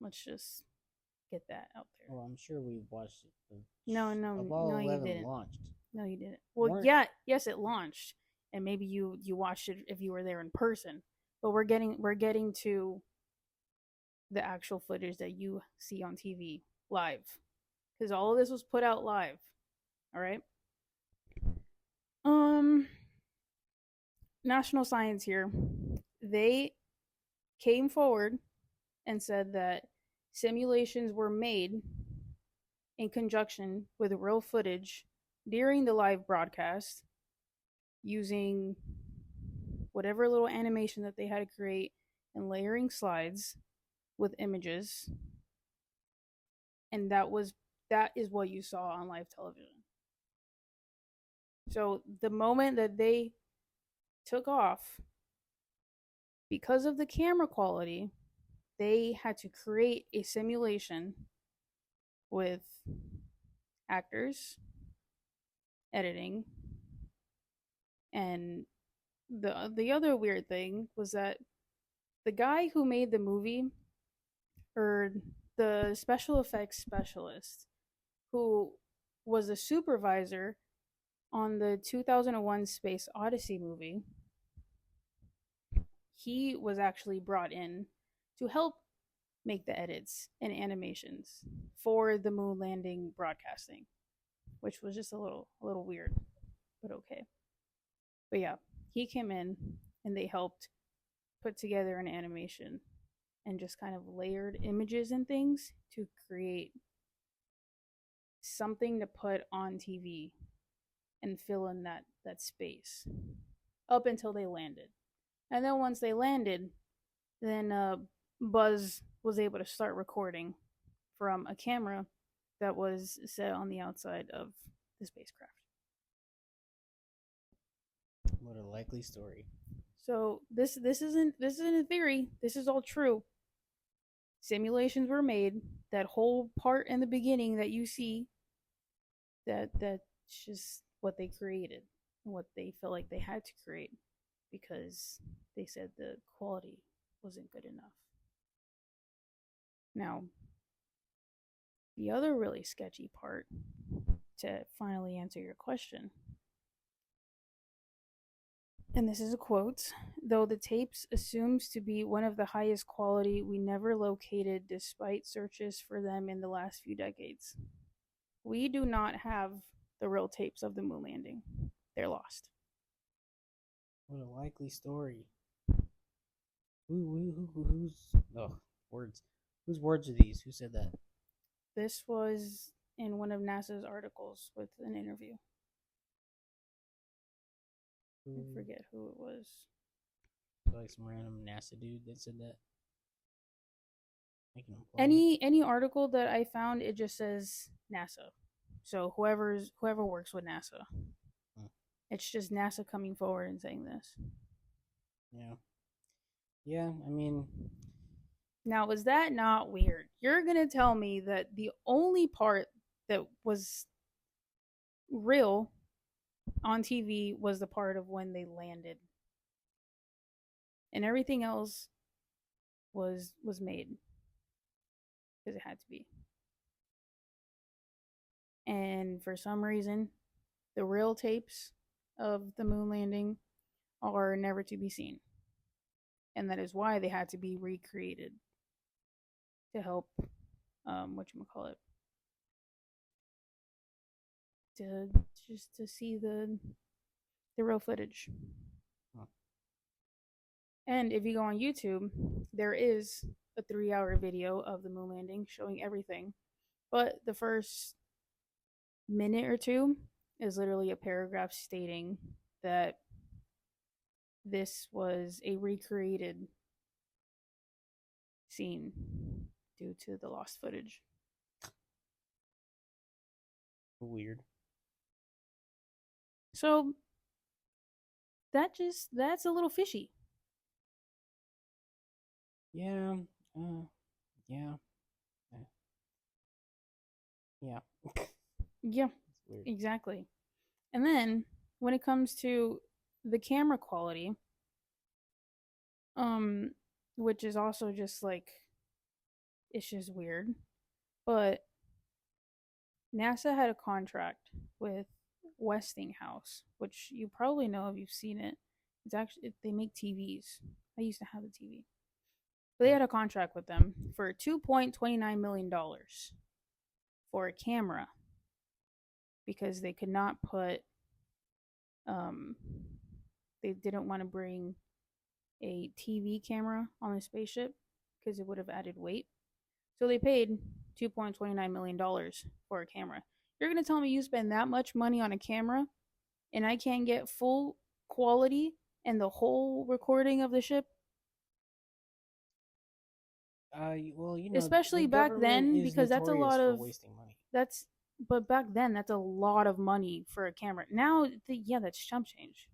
Let's just get that out there. Well, I'm sure we watched it. No, you didn't. Launched. No, you didn't. Well, yes, it launched, and maybe you watched it if you were there in person. But we're getting to the actual footage that you see on TV live, because all of this was put out live. All right. National Science here, they came forward and said that simulations were made in conjunction with real footage during the live broadcast using whatever little animation that they had to create and layering slides with images. And that is what you saw on live television. So the moment that they took off, because of the camera quality, they had to create a simulation with actors, editing, and the other weird thing was that the guy who made the movie, or the special effects specialist who was a supervisor on the 2001 Space Odyssey movie, he was actually brought in to help make the edits and animations for the moon landing broadcasting, which was just a little weird, but okay. But yeah, he came in and they helped put together an animation and just kind of layered images and things to create something to put on TV and fill in that space up until they landed. And then once they landed, then Buzz was able to start recording from a camera that was set on the outside of the spacecraft. What a likely story. So this isn't a theory. This is all true. Simulations were made. That whole part in the beginning that you see, that's just what they created and what they felt like they had to create because they said the quality wasn't good enough. Now, the other really sketchy part, to finally answer your question, and this is a quote, though the tapes assumes to be one of the highest quality we never located despite searches for them in the last few decades. We do not have the real tapes of the moon landing. They're lost. What a likely story. Who's words? Whose words are these? Who said that? This was in one of NASA's articles with an interview. I forget who it was. Like some random NASA dude that said that. Any article that I found, it just says NASA. So whoever works with NASA. It's just NASA coming forward and saying this. Yeah. Yeah, I mean, now is that not weird? You're gonna tell me that the only part that was real on TV was the part of when they landed, and everything else was made because it had to be. And for some reason, the real tapes of the moon landing are never to be seen, and that is why they had to be recreated to help whatchamacallit, to see the real footage. Huh. And if you go on YouTube, there is a 3-hour video of the moon landing showing everything, but the first minute or two is literally a paragraph stating that this was a recreated scene due to the lost footage. Weird. So that's a little fishy. Yeah. Yeah. Yeah. Yeah. Exactly. And then when it comes to the camera quality, which is also just like, it's just weird, but NASA had a contract with Westinghouse, which you probably know if you've seen it. It's actually, they make TVs. I used to have a TV. But they had a contract with them for $2.29 million for a camera because they could not put, they didn't want to bring a TV camera on the spaceship because it would have added weight. So they paid $2.29 million for a camera. You're going to tell me you spend that much money on a camera and I can't get full quality and the whole recording of the ship? Well, you know, especially the back then, because that's a lot of wasting money. But back then that's a lot of money for a camera. Now, that's chump change.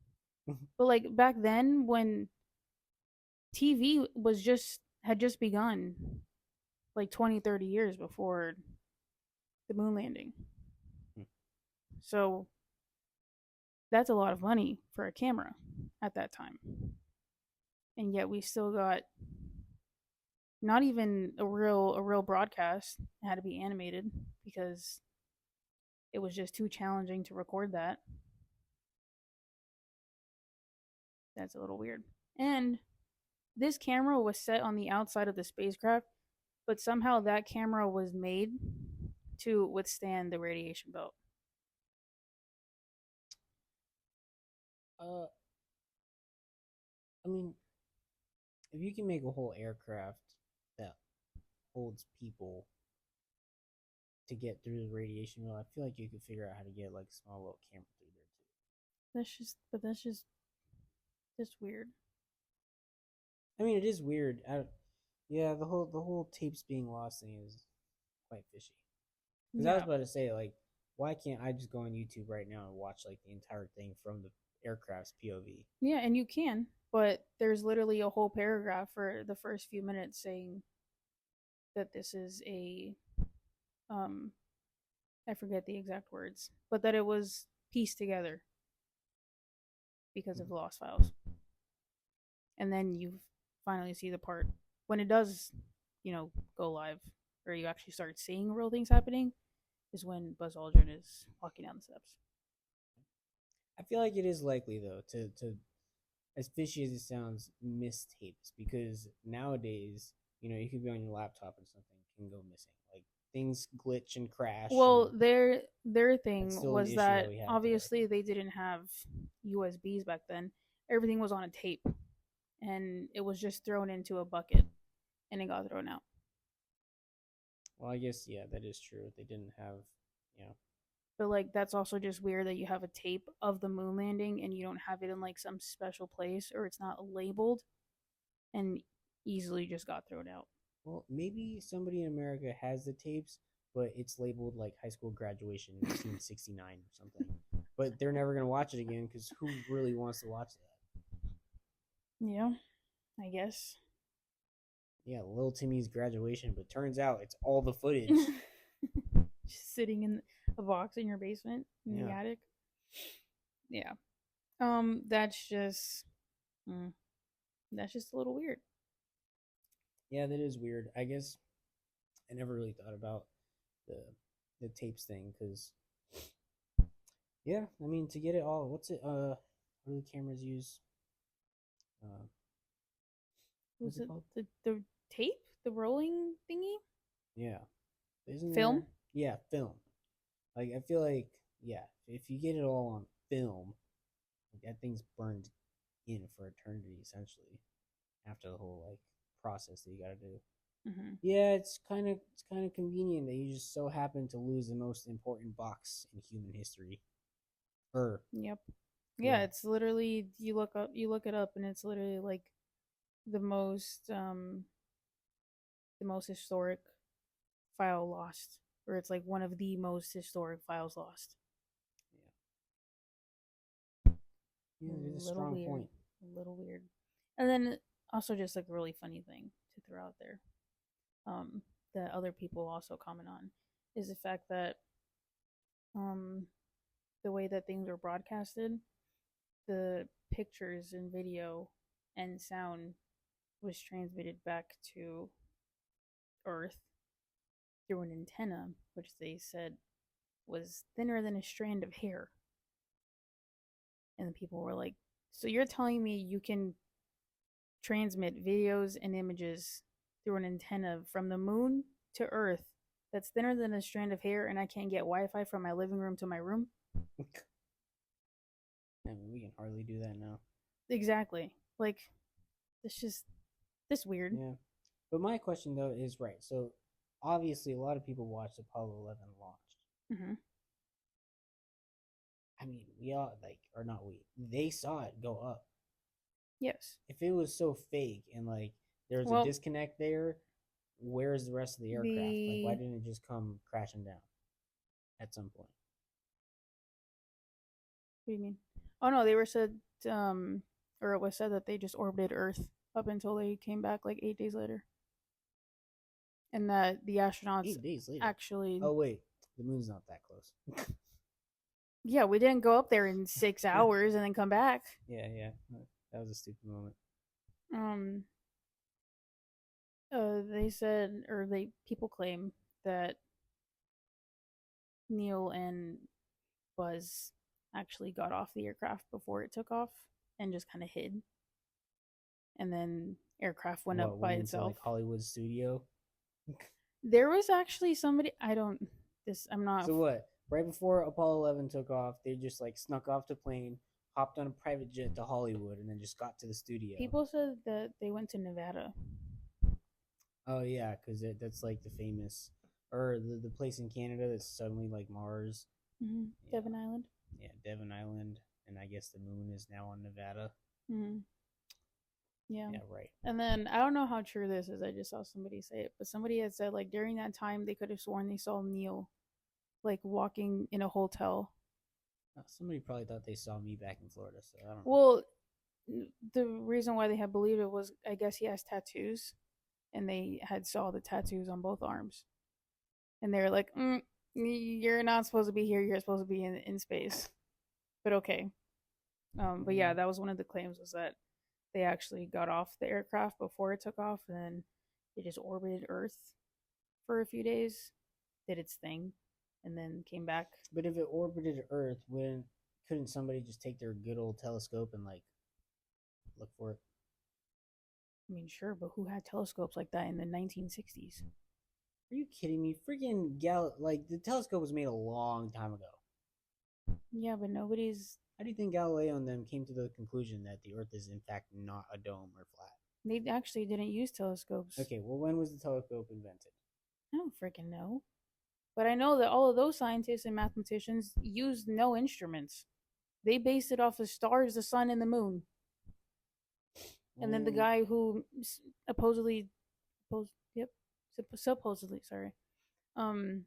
But like back then, when TV had just begun, like 20-30 years before the moon landing. So that's a lot of money for a camera at that time. and yet we still got not even a real broadcast. It had to be animated because it was just too challenging to record that. That's a little weird. And this camera was set on the outside of the spacecraft, but somehow that camera was made to withstand the radiation belt. Uh, I mean, if you can make a whole aircraft that holds people to get through the radiation well, I feel like you could figure out how to get like a small little camera through there too. That's just weird. I mean, it is weird. Yeah, the whole tapes being lost thing is quite fishy. Because I was Yeah. about to say, like, why can't I just go on YouTube right now and watch like the entire thing from the aircraft's POV? Yeah, and you can, but there's literally a whole paragraph for the first few minutes saying that this is a um I forget the exact words, but that it was pieced together because of the lost files. And then you finally see the part when it does, go live or you actually start seeing real things happening is when Buzz Aldrin is walking down the steps. I feel like it is likely though to as fishy as it sounds, miss tapes because nowadays, you could be on your laptop and something can go missing. Like things glitch and crash. Well, And their that's thing still an was issue that that we have obviously today. they didn't have USBs back then. Everything was on a tape and it was just thrown into a bucket and it got thrown out. Well, I guess yeah, that is true. They didn't have, you know, But like that's also just weird that you have a tape of the moon landing and you don't have it in like some special place or it's not labeled and easily just got thrown out. well, maybe somebody in America has the tapes, but it's labeled like high school graduation 1969 or something. But they're never gonna watch it again because who really wants to watch that? Yeah, I guess. Yeah, little Timmy's graduation, but turns out it's all the footage. Just sitting in a box in your basement in the Yeah. attic. Yeah. That's just mm, that's just a little weird. Yeah, that is weird. I guess I never really thought about the the tapes thing because yeah, I mean to get it all, what's it? What do the cameras use? Uh, what's Was it it called? the tape, the rolling thingy, Yeah, isn't film? there? Yeah, film. Like I feel like yeah, if you get it all on film, like, that thing's burned in for eternity essentially after the whole like process that you got to do. Mm-hmm. Yeah, it's kind of convenient that you just so happen to lose the most important box in human history. Or Yep. Yeah, yeah, it's literally you look it up and it's literally like the most um the most historic file lost or it's like one of the most historic files lost. yeah, A it is a little strong weird. point. A little weird. And then also just like a really funny thing to throw out there. Um that other people also comment on is the fact that um the way that things are broadcasted, the pictures and video and sound was transmitted back to Earth through an antenna, which they said was thinner than a strand of hair. And the people were like, so you're telling me you can transmit videos and images through an antenna from the moon to Earth that's thinner than a strand of hair and I can't get Wi Fi from my living room to my room? I mean, we can hardly do that now. Exactly. Like, it's just this weird. Yeah, but my question though is right. So obviously, a lot of people watched Apollo 11 launch. Mm-hmm. I mean, we all like, or not we. They saw it go up. Yes. If it was so fake and like there's a Well, disconnect there, where's the rest of the aircraft? Like, why the didn't it just come crashing down at some point? what do you mean? Oh no, they were said or it was said that they just orbited Earth up until they came back like 8 days later. And that the astronauts 8 days later. actually Oh wait, the moon's not that close. yeah, we didn't go up there in 6 hours and then come back. Yeah, that was a stupid moment. Um, they said, or they people claim that Neil and Buzz actually got off the aircraft before it took off and just kind of hid, and then aircraft went What up by went into itself. like Hollywood studio? There was actually somebody. I don't. This I'm not. So what? Right before Apollo 11 took off, they just like snuck off the plane, hopped on a private jet to Hollywood, and then just got to the studio. People said that they went to Nevada. Oh yeah, because that's like the famous, or the place in Canada that's suddenly like Mars. Mm-hmm. Yeah, Devon Island. yeah, Devon Island, and I guess the moon is now on Nevada. Mm-hmm. Yeah. Yeah, right. And then I don't know how true this is. I just saw somebody say it, but somebody had said like during that time they could have sworn they saw Neil like walking in a hotel. Somebody probably thought they saw me back in Florida, so I don't know. Well, the reason why they had believed it was I guess he has tattoos, and they had saw the tattoos on both arms, and they were like, "You're not supposed to be here. You're supposed to be in space." But okay. But yeah, that was one of the claims was that they actually got off the aircraft before it took off, and then it just orbited Earth for a few days, did its thing, and then came back. But if it orbited Earth, couldn't somebody just take their good old telescope and like look for it? I mean, sure, but who had telescopes like that in the 1960s? Are you kidding me? Freaking like the telescope was made a long time ago. Yeah, but nobody's. How do you think Galileo and them came to the conclusion that the Earth is in fact not a dome or flat? They actually didn't use telescopes. Okay, well, when was the telescope invented? I don't freaking know. But I know that all of those scientists and mathematicians used no instruments. They based it off of stars, the sun, and the moon. And then the guy who supposedly, sorry, the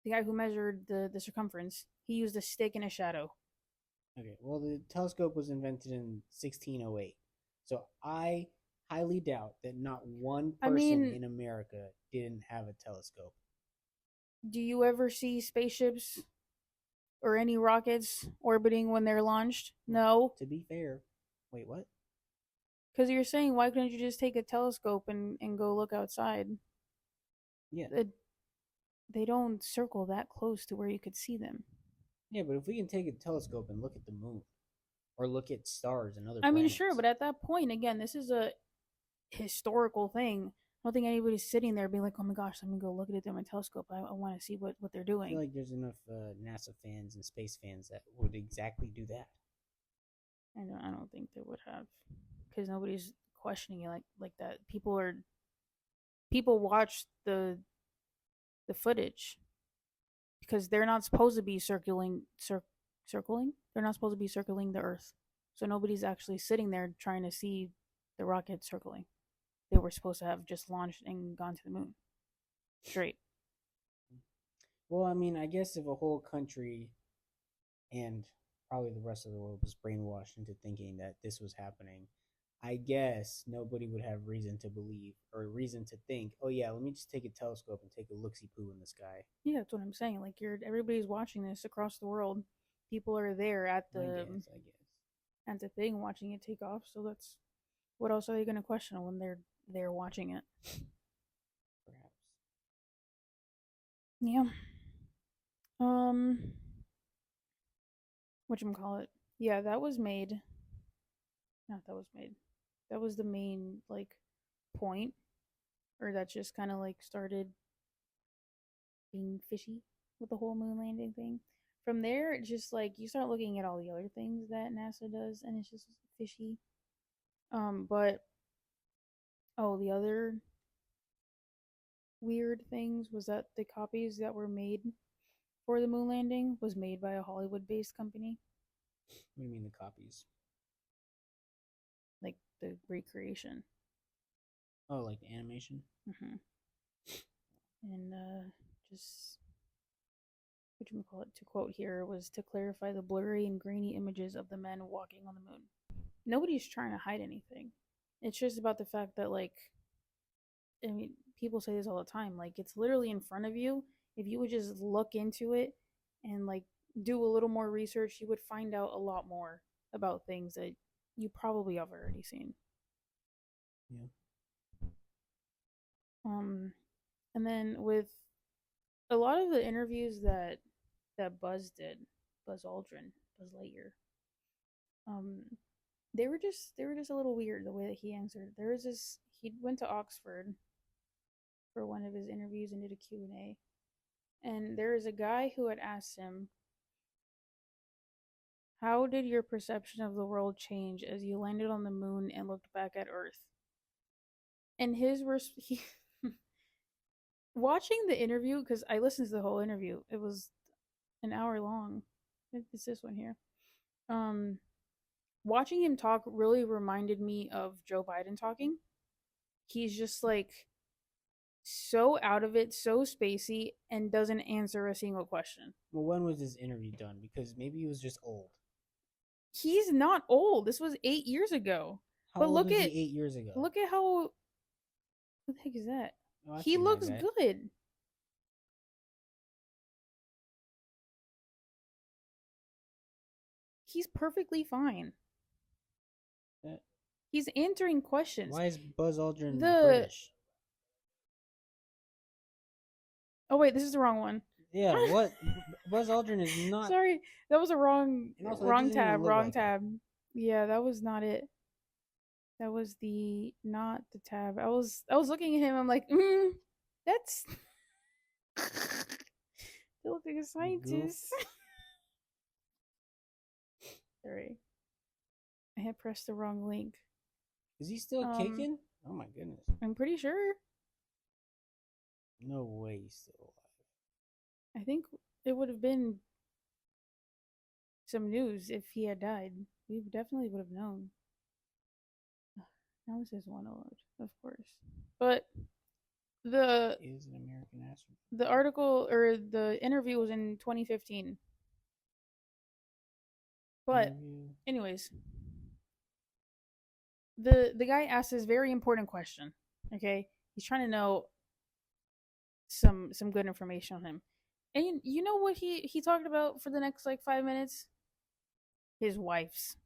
guy who measured the circumference, he used a stick and a shadow. Okay, well, the telescope was invented in 1608. So I highly doubt that not one person in America didn't have a telescope. Do you ever see spaceships or any rockets orbiting when they're launched? No. To be fair, wait, what? Because you're saying, why couldn't you just take a telescope and go look outside? Yeah. They don't circle that close to where you could see them. Yeah, but if we can take a telescope and look at the moon or look at stars and other I mean, planets. sure, but at that point, again, this is a historical thing. I don't think anybody's sitting there being like, oh my gosh, let me go look at it through my telescope. I want to see what they're doing. I feel like there's enough NASA fans and space fans that would exactly do that. I don't think they would have, because nobody's questioning it like that. People watch the footage because they're not supposed to be circling. They're not supposed to be circling the Earth, so nobody's actually sitting there trying to see the rocket circling. They were supposed to have just launched and gone to the moon straight. Well, I mean, I guess if a whole country and probably the rest of the world was brainwashed into thinking that this was happening, I guess nobody would have reason to believe or reason to think, oh yeah, let me just take a telescope and take a look-see-poo in the sky. Yeah, that's what I'm saying. Like everybody's watching this across the world. People are there at the I guess. At the thing watching it take off. So that's what else are they going to question when they're there watching it? Perhaps. Yeah. Whatchamacallit? Yeah, that was made. Not that was made. That was the main like point, or that just kind of like started being fishy with the whole moon landing thing. From there, it's just like you start looking at all the other things that NASA does, and it's just fishy. But the other weird things was that the copies that were made for the moon landing was made by a Hollywood-based company. What do you mean the copies? Like the recreation. Oh, like the animation? Mm-hmm. And just whatchamacallit, to quote here, was to clarify the blurry and grainy images of the men walking on the moon. Nobody's trying to hide anything. It's just about the fact that, like, I mean, people say this all the time. Like, it's literally in front of you. If you would just look into it and, like, do a little more research, you would find out a lot more about things that you probably have already seen. Yeah. And then with a lot of the interviews that Buzz did, Buzz Aldrin, Buzz Lightyear, um, they were just a little weird the way that he answered. There was this he went to Oxford for one of his interviews and did a Q&A. And there is a guy who had asked him, "How did your perception of the world change as you landed on the moon and looked back at Earth?" And watching the interview, because I listened to the whole interview, it was an hour long. It's this one here. Um, Watching him talk really reminded me of Joe Biden talking. He's just like so out of it, so spacey, and doesn't answer a single question. Well, when was this interview done? Because maybe he was just old. He's not old. This was 8 years ago. How But old look was at he 8 years ago? look at how. What the heck is that? Oh, He looks good. He's perfectly fine. He's answering questions. Why is Buzz Aldrin British? Oh wait, this is the wrong one. Yeah, what? Buzz Aldrin is not. Sorry, that was a wrong tab. Wrong like tab. Yeah, that was not it. That was not the tab. I was looking at him. I'm like, that's. They look like a scientist. Sorry, I had pressed the wrong link. Is he still kicking? Oh my goodness. I'm pretty sure. No way he's still alive. I think it would have been some news if he had died. We definitely would have known. Now it says one alert, of course. But the is an American astronaut. The article or the interview was in 2015. But anyways, the guy asked this very important question. Okay, he's trying to know some good information on him, and you know what he talked about for the next like 5 minutes? His wife's.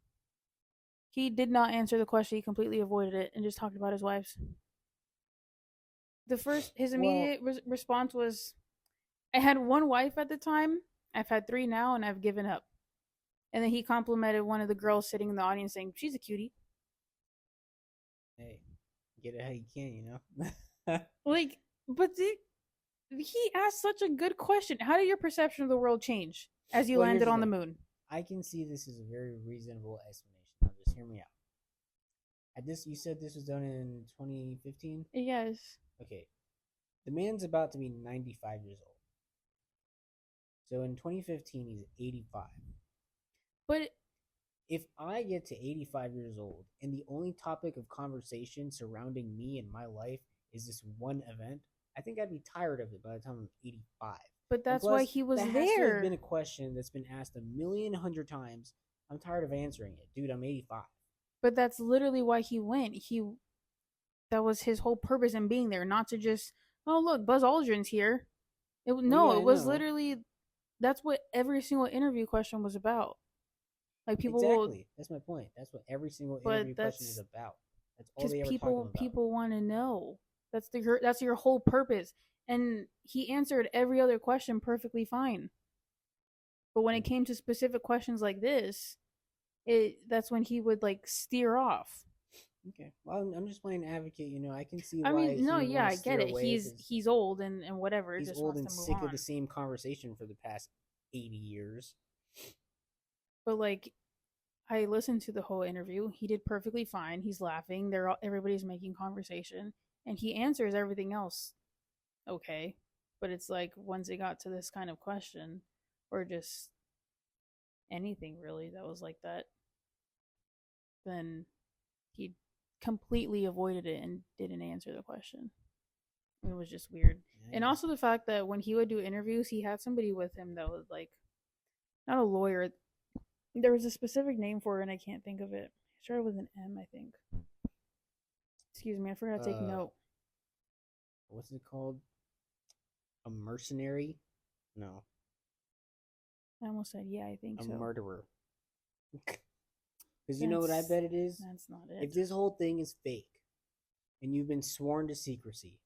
He did not answer the question. He completely avoided it and just talked about his wife's. His immediate response was, "I had one wife at the time. I've had 3 now, and I've given up." And then he complimented one of the girls sitting in the audience, saying, "She's a cutie." Hey, get it how you can, you know. But he asked such a good question. How did your perception of the world change as you landed on the moon? I can see this is a very reasonable explanation. Now, just hear me out. You said this was done in 2015? Yes. Okay. The man's about to be 95 years old. So in 2015, he's 85. But if I get to 85 years old and the only topic of conversation surrounding me and my life is this one event, I think I'd be tired of it by the time I'm 85. But that's why he was there. That has to have been a question that's been asked 1,100,000 times. I'm tired of answering it. Dude, I'm 85. But that's literally why he went. That was his whole purpose in being there, not to just, oh, look, Buzz Aldrin's here. It was literally, that's what every single interview question was about. Like people exactly. That's my point. That's what every single interview question is about. That's all they ever talk about. People want to know. That's your whole purpose. And he answered every other question perfectly fine. But when it came to specific questions like this, that's when he would like steer off. Okay. Well, I'm just playing advocate. You know, I can see. I get it. He's old and whatever. He's old and sick of the same conversation for the past 80 years. But like, I listened to the whole interview. He did perfectly fine. He's laughing. Everybody's making conversation, and he answers everything else okay. But it's like once it got to this kind of question, or just anything really that was like that, then he completely avoided it and didn't answer the question. It was just weird. Yeah. And also the fact that when he would do interviews, he had somebody with him that was like, not a lawyer. There was a specific name for it, and I can't think of it. I started with an M, I think. Excuse me, I forgot to take note. What's it called? A mercenary? No. I almost said, yeah, I think so. A murderer. Because you know what I bet it is? That's not it. If this whole thing is fake, and you've been sworn to secrecy.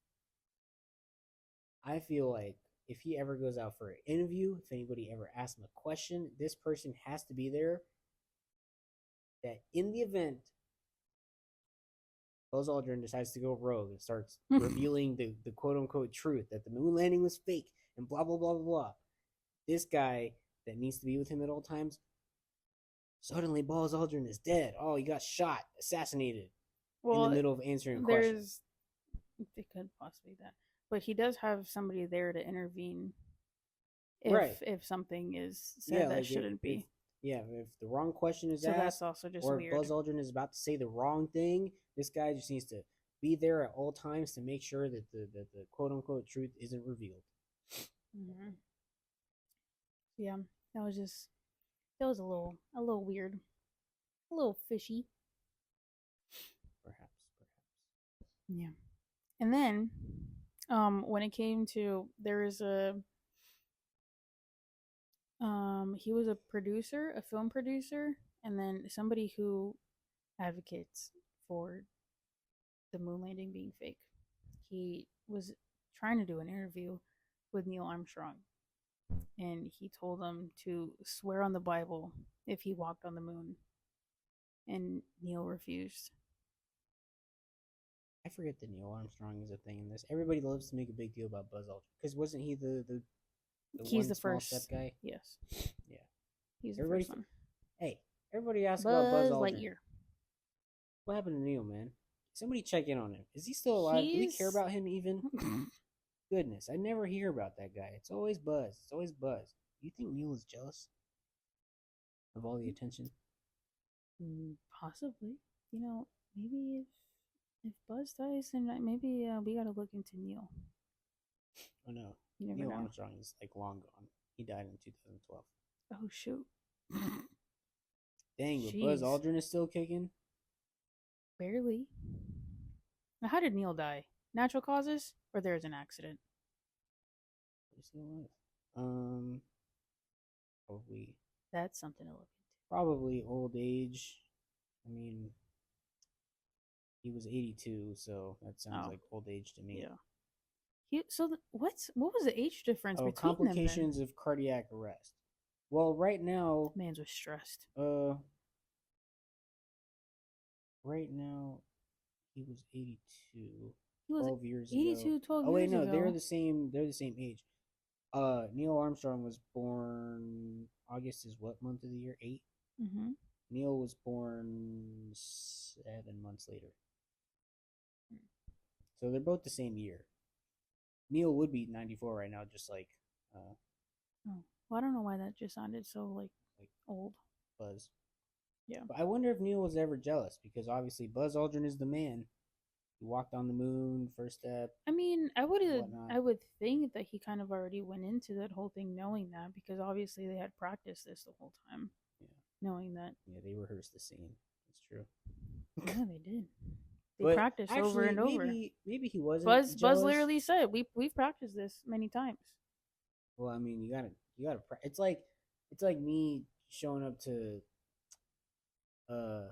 I feel like if he ever goes out for an interview, if anybody ever asks him a question, this person has to be there. That in the event Buzz Aldrin decides to go rogue and starts revealing the quote unquote truth that the moon landing was fake and blah, blah, blah, blah, blah. This guy that needs to be with him at all times, suddenly Buzz Aldrin is dead. Oh, he got shot, assassinated in the middle of answering a question. It could possibly be that. But he does have somebody there to intervene if something is said that shouldn't be. If the wrong question is asked, that's also just or weird. Buzz Aldrin is about to say the wrong thing, this guy just needs to be there at all times to make sure that the quote unquote truth isn't revealed. Mm-hmm. Yeah, that was a little weird, a little fishy. Perhaps. Yeah, and then, when it came to there is he was a producer, a film producer, and then somebody who advocates for the moon landing being fake. He was trying to do an interview with Neil Armstrong, and he told him to swear on the Bible if he walked on the moon, and Neil refused. I forget that Neil Armstrong is a thing in this. Everybody loves to make a big deal about Buzz Aldrin because wasn't he the he's the small first step guy? Yes. Yeah. He's the first one. Hey, everybody asks about Buzz Aldrin. Lightyear. What happened to Neil, man? Somebody check in on him. Is he still alive? Do we care about him even? Goodness, I never hear about that guy. It's always Buzz. You think Neil is jealous of all the attention? Possibly. Maybe if Buzz dies, then maybe we gotta look into Neil. Oh no, Neil Armstrong is like long gone. He died in 2012. Oh shoot! Dang, but Buzz Aldrin is still kicking. Barely. Now, how did Neil die? Natural causes, or there's an accident? He's still alive. Probably. That's something to look into. Probably old age. I mean, he was 82, so that sounds like old age to me. Yeah. What was the age difference between complications them, of cardiac arrest. Well, right now, man's was stressed. Right now, he was 82. He was 12 years 82, ago. 12 oh wait, years no, ago. they're the same age. Neil Armstrong was born August is what month of the year? 8. Mm-hmm. Neil was born 7 months later. So they're both the same year. Neil would be 94 right now, just like. Well, I don't know why that just sounded so like old. Buzz. Yeah. But I wonder if Neil was ever jealous because obviously Buzz Aldrin is the man. He walked on the moon, first step. I mean, I would think that he kind of already went into that whole thing knowing that because obviously they had practiced this the whole time. Yeah. Knowing that. Yeah, they rehearsed the scene. That's true. Yeah, they did. They practiced over and over. Maybe he wasn't. Buzz literally said, "We've practiced this many times." Well, I mean, you gotta. It's like me showing up to. I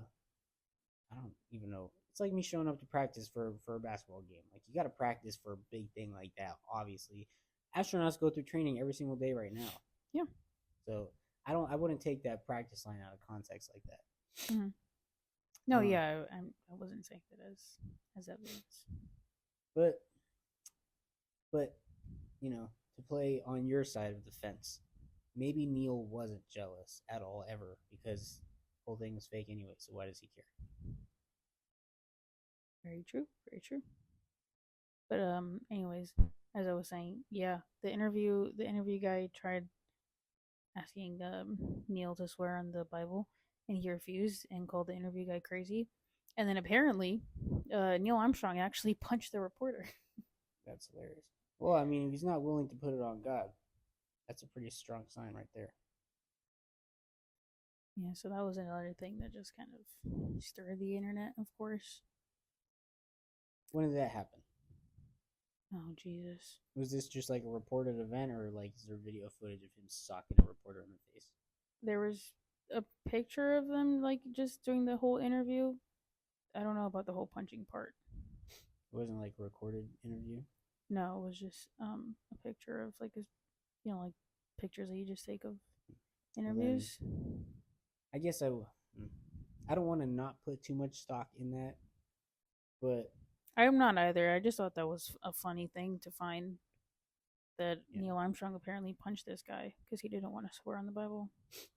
don't even know. It's like me showing up to practice for a basketball game. Like you got to practice for a big thing like that. Obviously, astronauts go through training every single day right now. Yeah. So I wouldn't take that practice line out of context like that. Mm-hmm. No, yeah, I wasn't saying that as evidence. But to play on your side of the fence, maybe Neil wasn't jealous at all ever because the whole thing was fake anyway. So why does he care? Very true. Very true. But anyways, as I was saying, yeah, the interview guy tried asking Neil to swear on the Bible, and he refused and called the interview guy crazy. And then apparently, Neil Armstrong actually punched the reporter. That's hilarious. Well, I mean, if he's not willing to put it on God, that's a pretty strong sign right there. Yeah, so that was another thing that just kind of stirred the internet, of course. When did that happen? Oh, Jesus. Was this just like a reported event, or like is there video footage of him socking a reporter in the face? There was a picture of them like just doing the whole interview. I don't know about the whole punching part. It wasn't like a recorded interview. No, it was just a picture of like like pictures that you just take of Well, then interviews. I guess I don't want to not put too much stock in that, but I'm not either. I just thought that was a funny thing to find that yeah, Neil Armstrong apparently punched this guy because he didn't want to swear on the Bible.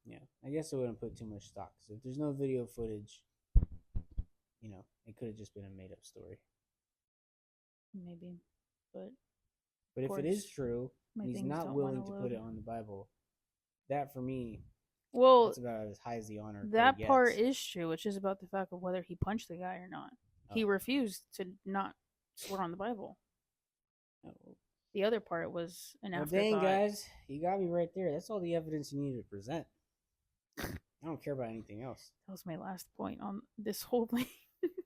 yeah. I guess I wouldn't put too much stock. So if there's no video footage, it could have just been a made up story. Maybe, but But if it is true, my and he's things not don't want willing to to load. put it on the Bible, that for me, Well, that's about as high as the honor that code part gets. is true. It's just about the fact of whether he punched the guy or not. He Oh. refused to not swear on the Bible. Oh. The other part was an Well, afterthought. dang, guys, you got me right there. That's all the evidence you needed to present. I don't care about anything else. That was my last point on this whole thing.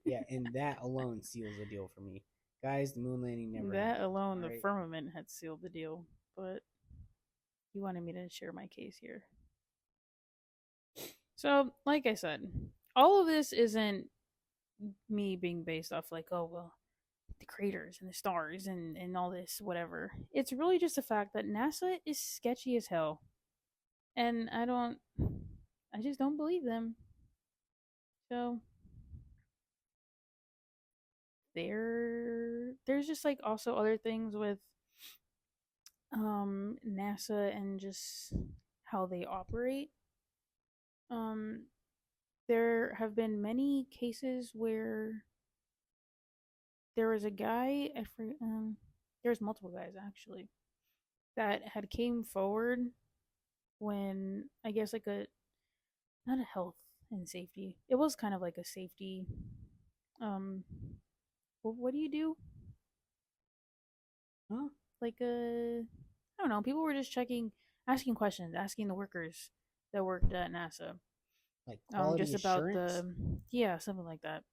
Yeah, and that alone seals the deal for me. Guys, the moon landing never That happened. alone, All the right? firmament had sealed the deal. But you wanted me to share my case here. So, like I said, all of this isn't me being based off like, oh, well, the craters and the stars and all this, whatever. It's really just the fact that NASA is sketchy as hell. And I just don't believe them. So, there's just like also other things with NASA and just how they operate. Um, there have been many cases where there was a guy, there's multiple guys actually, that had came forward when I guess like not a health and safety. It was kind of like a safety. Um, what do you do? Huh? Like I don't know. People were just checking, asking questions, asking the workers that worked at NASA. Like quality Just about assurance? something like that.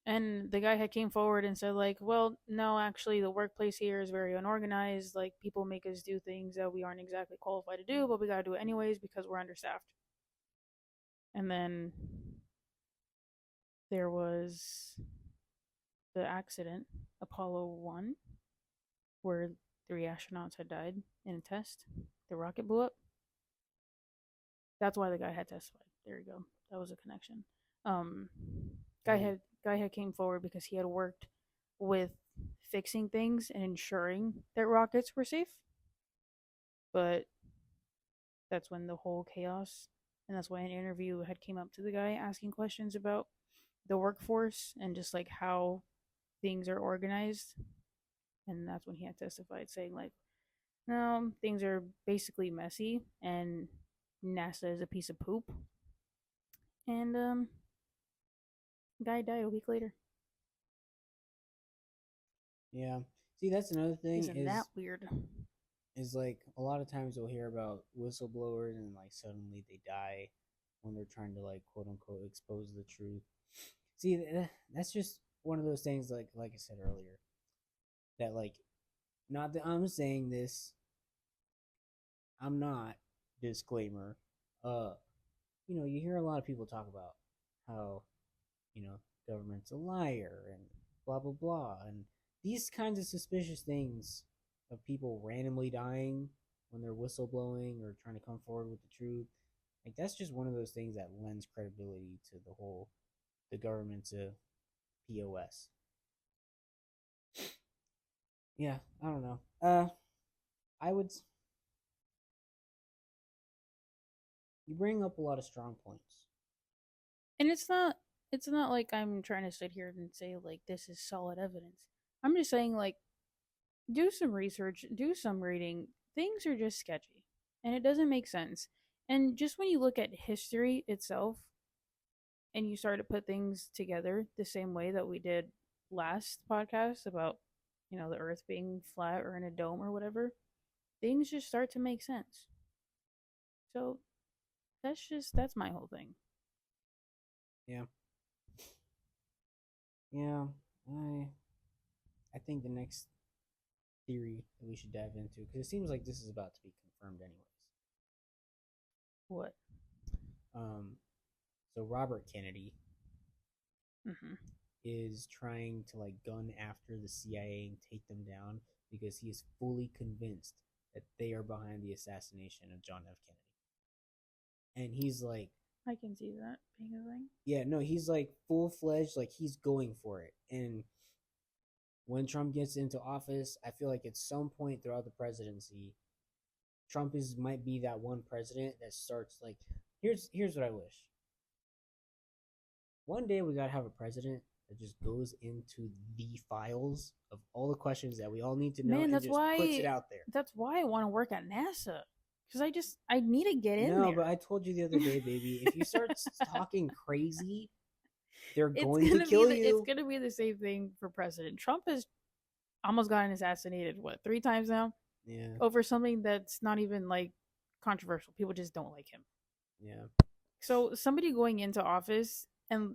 And the guy had came forward and said like, well, no, actually the workplace here is very unorganized. Like people make us do things that we aren't exactly qualified to do, but we gotta do it anyways because we're understaffed. And then there was the accident, Apollo 1, where 3 astronauts had died in a test. The rocket blew up. That's why the guy had testified. There you go. That was a connection. Um, guy had came forward because he had worked with fixing things and ensuring that rockets were safe. But that's when the whole chaos, and that's why an interview had came up to the guy asking questions about the workforce and just like how things are organized. And that's when he had testified saying like, no, things are basically messy and NASA is a piece of poop. And guy died a week later. Yeah. See, that's another thing Isn't that weird? Is like a lot of times you'll hear about whistleblowers and like suddenly they die when they're trying to like quote unquote expose the truth. See, that's just one of those things like I said earlier that like not that I'm saying this, I'm not, disclaimer. Uh you hear a lot of people talk about how, you know, government's a liar and blah blah blah and these kinds of suspicious things of people randomly dying when they're whistleblowing or trying to come forward with the truth. Like that's just one of those things that lends credibility to the government's POS. Yeah, I don't know. I would. You bring up a lot of strong points. And it's not like I'm trying to sit here and say like this is solid evidence. I'm just saying like do some research, do some reading. Things are just sketchy and it doesn't make sense. And just when you look at history itself and you start to put things together the same way that we did last podcast about, the earth being flat or in a dome or whatever, things just start to make sense. So that's my whole thing. Yeah. Yeah. I think the next theory that we should dive into because it seems like this is about to be confirmed anyways. What? So Robert Kennedy Mm-hmm. is trying to like gun after the CIA and take them down because he is fully convinced that they are behind the assassination of John F. Kennedy. And he's like, I can see that being a thing. yeah, no, he's like full fledged, like he's going for it. And when Trump gets into office, I feel like at some point throughout the presidency, Trump might be that one president that starts like, here's what I wish. One day we gotta have a president that just goes into the files of all the questions that we all need to know. Man, and just puts it out there. That's why I want to work at NASA. Because I need to get in there. No, but I told you the other day, baby, if you start talking crazy, they're going to kill you. It's going to be the same thing for president. Trump has almost gotten assassinated, 3 times now? Yeah. Over something that's not even, like, controversial. People just don't like him. Yeah. So somebody going into office and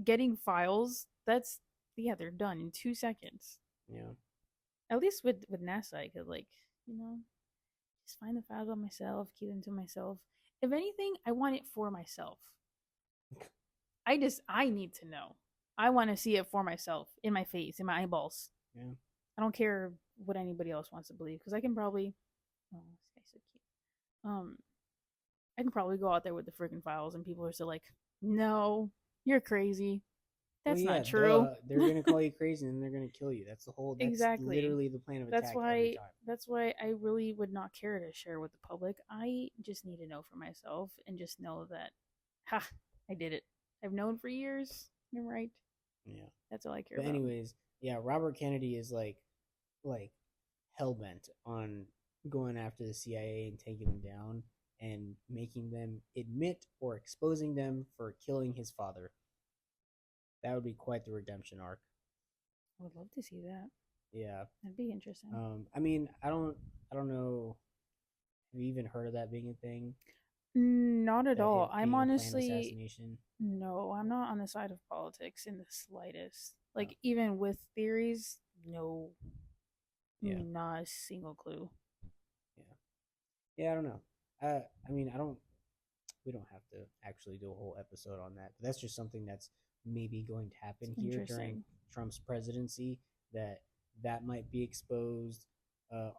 getting files, they're done in 2 seconds. Yeah. At least with NASA, I could, just find the files on myself, keep them to myself. If anything, I want it for myself. I need to know. I want to see it for myself, in my face, in my eyeballs. Yeah. I don't care what anybody else wants to believe, because I can probably, oh, this guy's so cute. I can probably go out there with the freaking files, and people are still like, "No, you're crazy. That's not true." They're gonna call you crazy, and they're gonna kill you. That's exactly literally the plan of attack. That's why I really would not care to share with the public. I just need to know for myself, and just know that, I did it. I've known for years. You're right. Yeah, that's all I care about. But anyways, yeah, Robert Kennedy is like hell bent on going after the CIA and taking them down and making them admit or exposing them for killing his father. That would be quite the redemption arc. I would love to see that. Yeah, that'd be interesting. I mean, I don't know. Have you even heard of that being a thing? Not at all. I'm honestly no. I'm not on the side of politics in the slightest. Like even with theories, no. Yeah. Not a single clue. Yeah, I don't know. I mean, we don't have to actually do a whole episode on that. But that's just something that's maybe going to happen here during Trump's presidency, that might be exposed.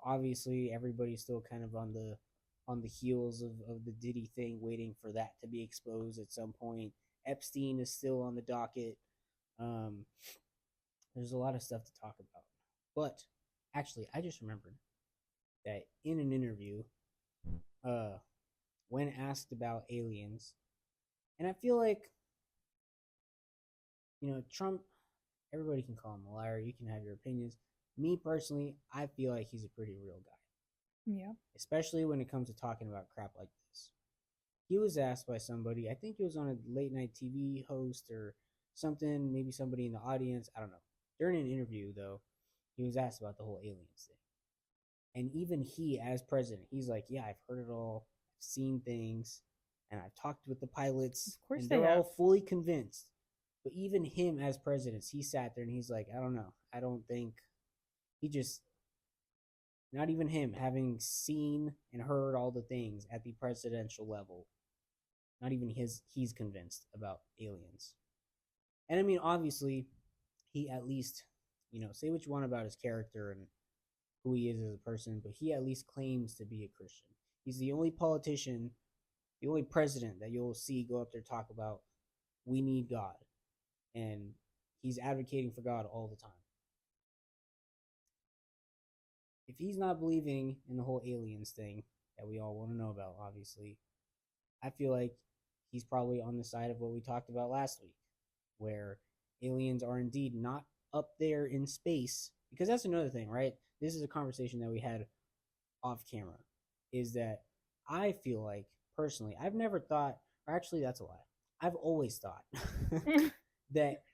Obviously, everybody's still kind of on the heels of the Diddy thing, waiting for that to be exposed at some point. Epstein is still on the docket. There's a lot of stuff to talk about. But actually, I just remembered that in an interview, when asked about aliens, and I feel like, Trump, everybody can call him a liar. You can have your opinions. Me personally, I feel like he's a pretty real guy. Yeah. Especially when it comes to talking about crap like this. He was asked by somebody, I think he was on a late night TV host or something, maybe somebody in the audience, I don't know. During an interview, though, he was asked about the whole aliens thing. And even he, as president, he's like, yeah, I've heard it all. I've seen things. And I've talked with the pilots. Of course and they're all fully convinced. But even him as president, he sat there and he's like, I don't know. I don't think. He just, not even him, having seen and heard all the things at the presidential level, not even he's convinced about aliens. And I mean, obviously, he at least, say what you want about his character and who he is as a person, but he at least claims to be a Christian. He's the only politician, the only president that you'll see go up there talk about, we need God. And he's advocating for God all the time. If he's not believing in the whole aliens thing that we all want to know about, obviously, I feel like he's probably on the side of what we talked about last week, where aliens are indeed not up there in space. Because that's another thing, right? This is a conversation that we had off camera, is that I feel like, personally, I've never thought, or actually that's a lie, I've always thought that,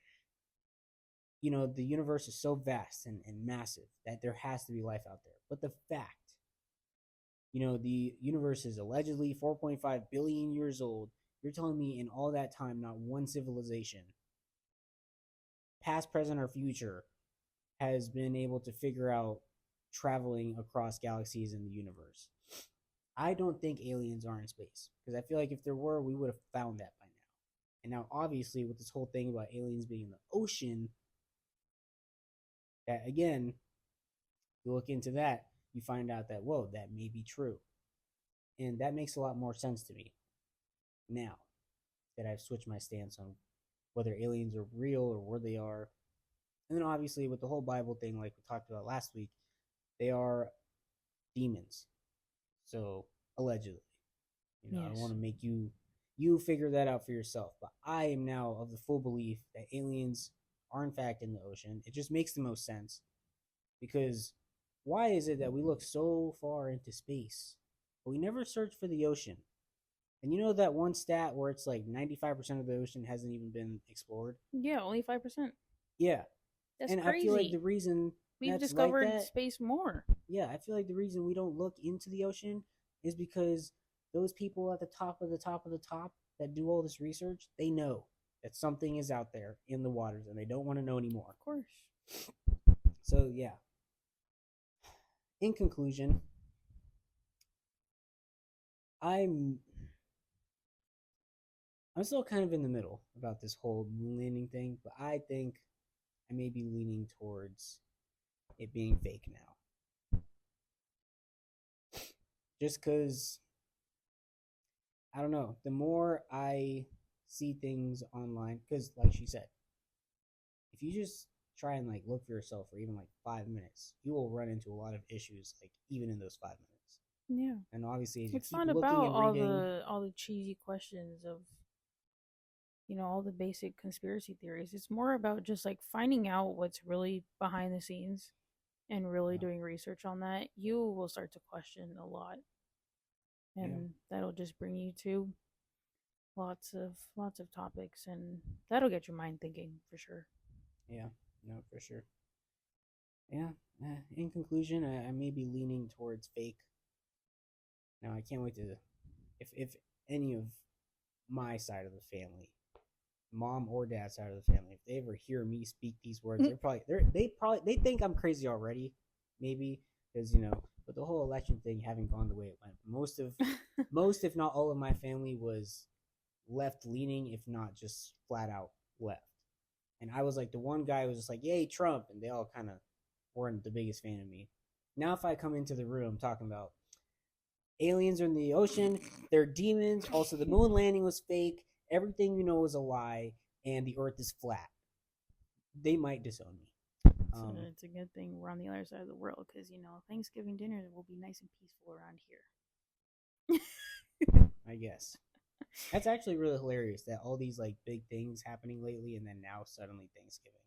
the universe is so vast and massive that there has to be life out there. But the fact, the universe is allegedly 4.5 billion years old. You're telling me in all that time, not one civilization, past, present, or future, has been able to figure out traveling across galaxies in the universe. I don't think aliens are in space, because I feel like if there were, we would have found that by now. And now, obviously, with this whole thing about aliens being in the ocean, that again, you look into that, you find out that, whoa, that may be true. And that makes a lot more sense to me now that I've switched my stance on whether aliens are real or where they are. And then, obviously, with the whole Bible thing, like we talked about last week, they are demons. So, allegedly. I don't want to make you figure that out for yourself. But I am now of the full belief that aliens are in fact in the ocean. It just makes the most sense. Because why is it that we look so far into space, but we never search for the ocean? And you know that one stat where it's like 95% of the ocean hasn't even been explored? Yeah, only 5%. Yeah. That's and crazy. I feel like the reason we've discovered space more. Yeah, I feel like the reason we don't look into the ocean is because those people at the top of the top of the top that do all this research, they know that something is out there in the waters and they don't want to know anymore. Of course. So, yeah. In conclusion, I'm still kind of in the middle about this whole moon landing thing, but I think I may be leaning towards it being fake now. Just because, I don't know, the more I see things online, because like she said, if you just try and like look for yourself for even like 5 minutes, you will run into a lot of issues, like even in those 5 minutes. Yeah. And obviously, as you it's keep not looking about and reading, all the cheesy questions of all the basic conspiracy theories. It's more about just like finding out what's really behind the scenes and really doing research on that. You will start to question a lot, and that'll just bring you to lots of topics, and that'll get your mind thinking for sure. Yeah, no, for sure. Yeah. In conclusion, I may be leaning towards fake. Now, I can't wait to, if any of my side of the family, mom or dad side of the family, if they ever hear me speak these words, they think I'm crazy already, maybe, because with the whole election thing having gone the way it went, most if not all of my family was left leaning, if not just flat out left. And I was like the one guy who was just like, yay, Trump, and they all kind of weren't the biggest fan of me. Now, if I come into the room talking about aliens are in the ocean, they're demons, also the moon landing was fake, everything was a lie, and the earth is flat, they might disown me. So it's a good thing we're on the other side of the world, because Thanksgiving dinner will be nice and peaceful around here. I guess that's actually really hilarious that all these like big things happening lately, and then now suddenly Thanksgiving.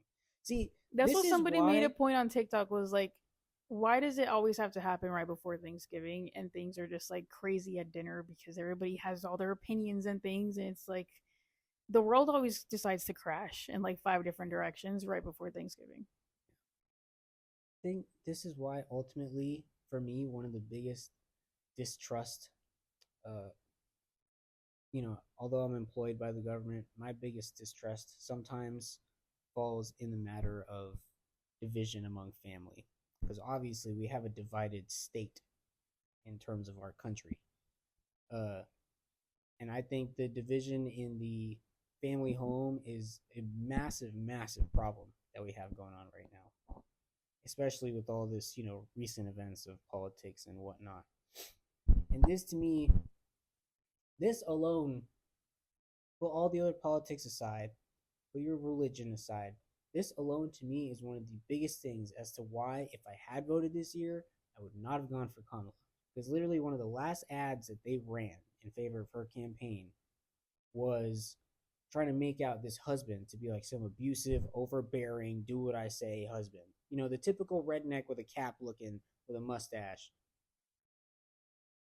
See, that's what somebody made a point on TikTok, was like, why does it always have to happen right before Thanksgiving, and things are just like crazy at dinner because everybody has all their opinions and things, and it's like the world always decides to crash in like 5 different directions right before Thanksgiving. I think this is why ultimately, for me, one of the biggest distrust, although I'm employed by the government, my biggest distrust sometimes falls in the matter of division among family, because obviously we have a divided state in terms of our country, and I think the division in the family home is a massive problem that we have going on right now, especially with all this recent events of politics and whatnot. And this, to me, this alone, put all the other politics aside, put your religion aside, this alone to me is one of the biggest things as to why, if I had voted this year, I would not have gone for Kamala. Because literally one of the last ads that they ran in favor of her campaign was trying to make out this husband to be like some abusive, overbearing, do what I say husband. The typical redneck with a cap looking with a mustache.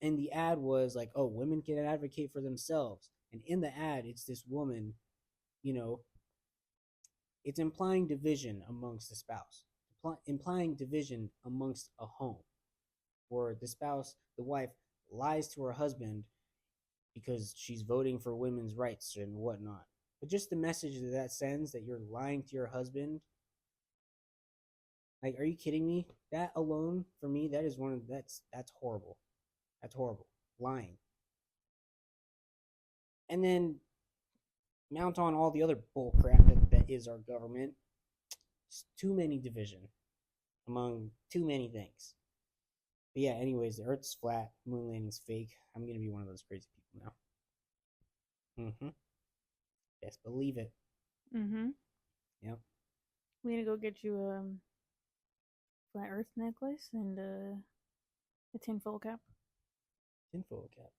And the ad was like, oh, women can advocate for themselves. And in the ad, it's this woman, it's implying division amongst the spouse, implying division amongst a home, where the spouse, the wife, lies to her husband because she's voting for women's rights and whatnot. But just the message that sends, that you're lying to your husband, like, are you kidding me? That alone, for me, that is that's horrible. That's horrible. Lying. And then mount on all the other bullcrap that is our government. It's too many division among too many things. But yeah, anyways, the Earth's flat, moon landing's fake. I'm gonna be one of those crazy people now. Mm-hmm. Best believe it. Mm-hmm. Yep. I'm gonna go get you a flat Earth necklace and a tinfoil cap. Tinfoil cap.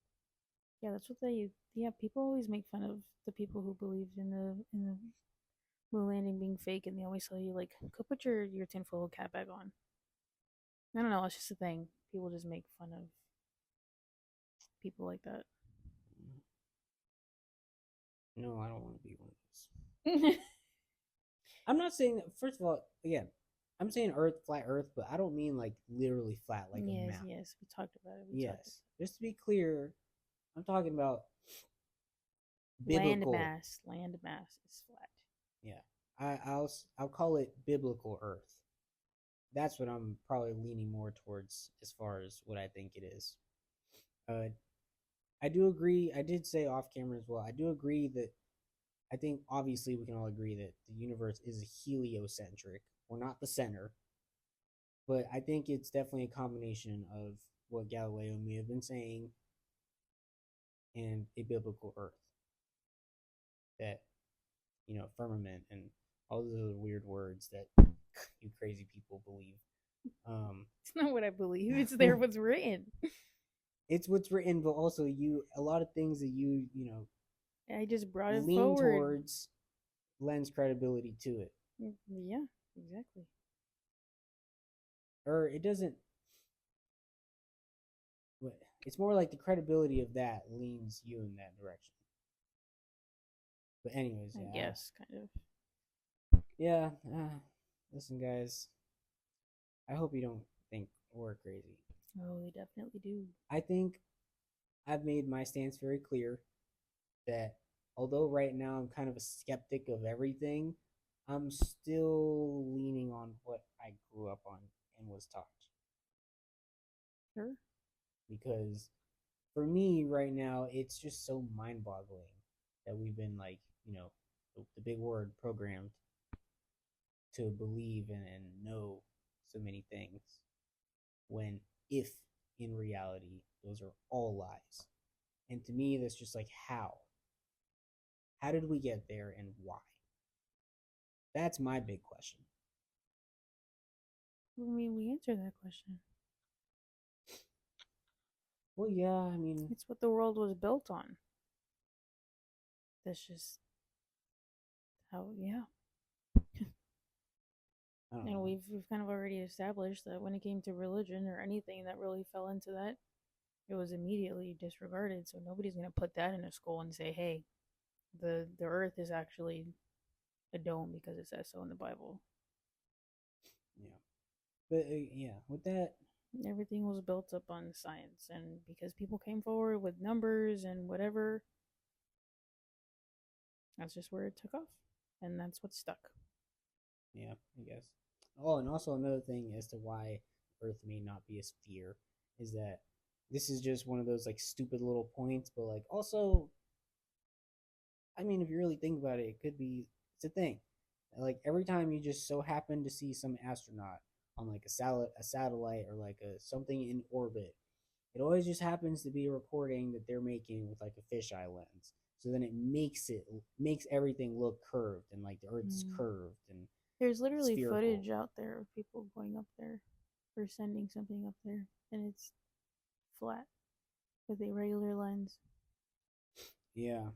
Yeah, that's what they. Yeah, people always make fun of the people who believe in the moon landing being fake, and they always tell you like, go put your tinfoil cap back on. I don't know. It's just a thing. People just make fun of people like that. No, I don't want to be one of those. I'm not saying, first of all, again, I'm saying Earth, flat Earth, but I don't mean like literally flat, like a Yes, map. yes, we talked about it. Yes. Just to be clear, I'm talking about Land biblical. mass is flat. Yeah. I'll call it biblical Earth. That's what I'm probably leaning more towards as far as what I think it is. Uh, I do agree. I did say off camera as well. I do agree that I think obviously we can all agree that the universe is heliocentric. We're not the center, but I think it's definitely a combination of what Galileo may have been saying and a biblical Earth. That, firmament and all those other weird words that you crazy people believe. It's not what I believe. It's there what's written. It's what's written, but also a lot of things that I just brought it lean forward. towards lends credibility to it. Yeah, exactly. Or it doesn't. It's more like the credibility of that leans you in that direction. But anyways, I yeah. guess kind of. Yeah. Listen, guys. I hope you don't think we're crazy. Oh, they definitely do. I think I've made my stance very clear that although right now I'm kind of a skeptic of everything, I'm still leaning on what I grew up on and was taught. Sure. Because for me right now, it's just so mind boggling that we've been like, the big word programmed to believe and know so many things when if in reality those are all lies. And to me, that's just like how did we get there and why? That's my big question. I mean, we answered that question. Well, yeah, I mean, It's what the world was built on. That's just how, yeah. And we've kind of already established that when it came to religion or anything that really fell into that, it was immediately disregarded. So nobody's gonna put that in a school and say, "Hey, the Earth is actually a dome because it says so in the Bible." Yeah, but yeah, with that, everything was built up on science, and because people came forward with numbers and whatever, that's just where it took off, and that's what stuck. Yeah, I guess. Oh, and also another thing as to why Earth may not be a sphere is that this is just one of those like stupid little points, but like also, I mean, if you really think about it, it could be it's a thing. Like every time you just so happen to see some astronaut on like a satellite or like a something in orbit, it always just happens to be a recording that they're making with like a fisheye lens. So then it makes everything look curved and like the Earth's curved and there's literally spherical. footage out there of people going up there or sending something up there, and it's flat with a regular lens. Yeah.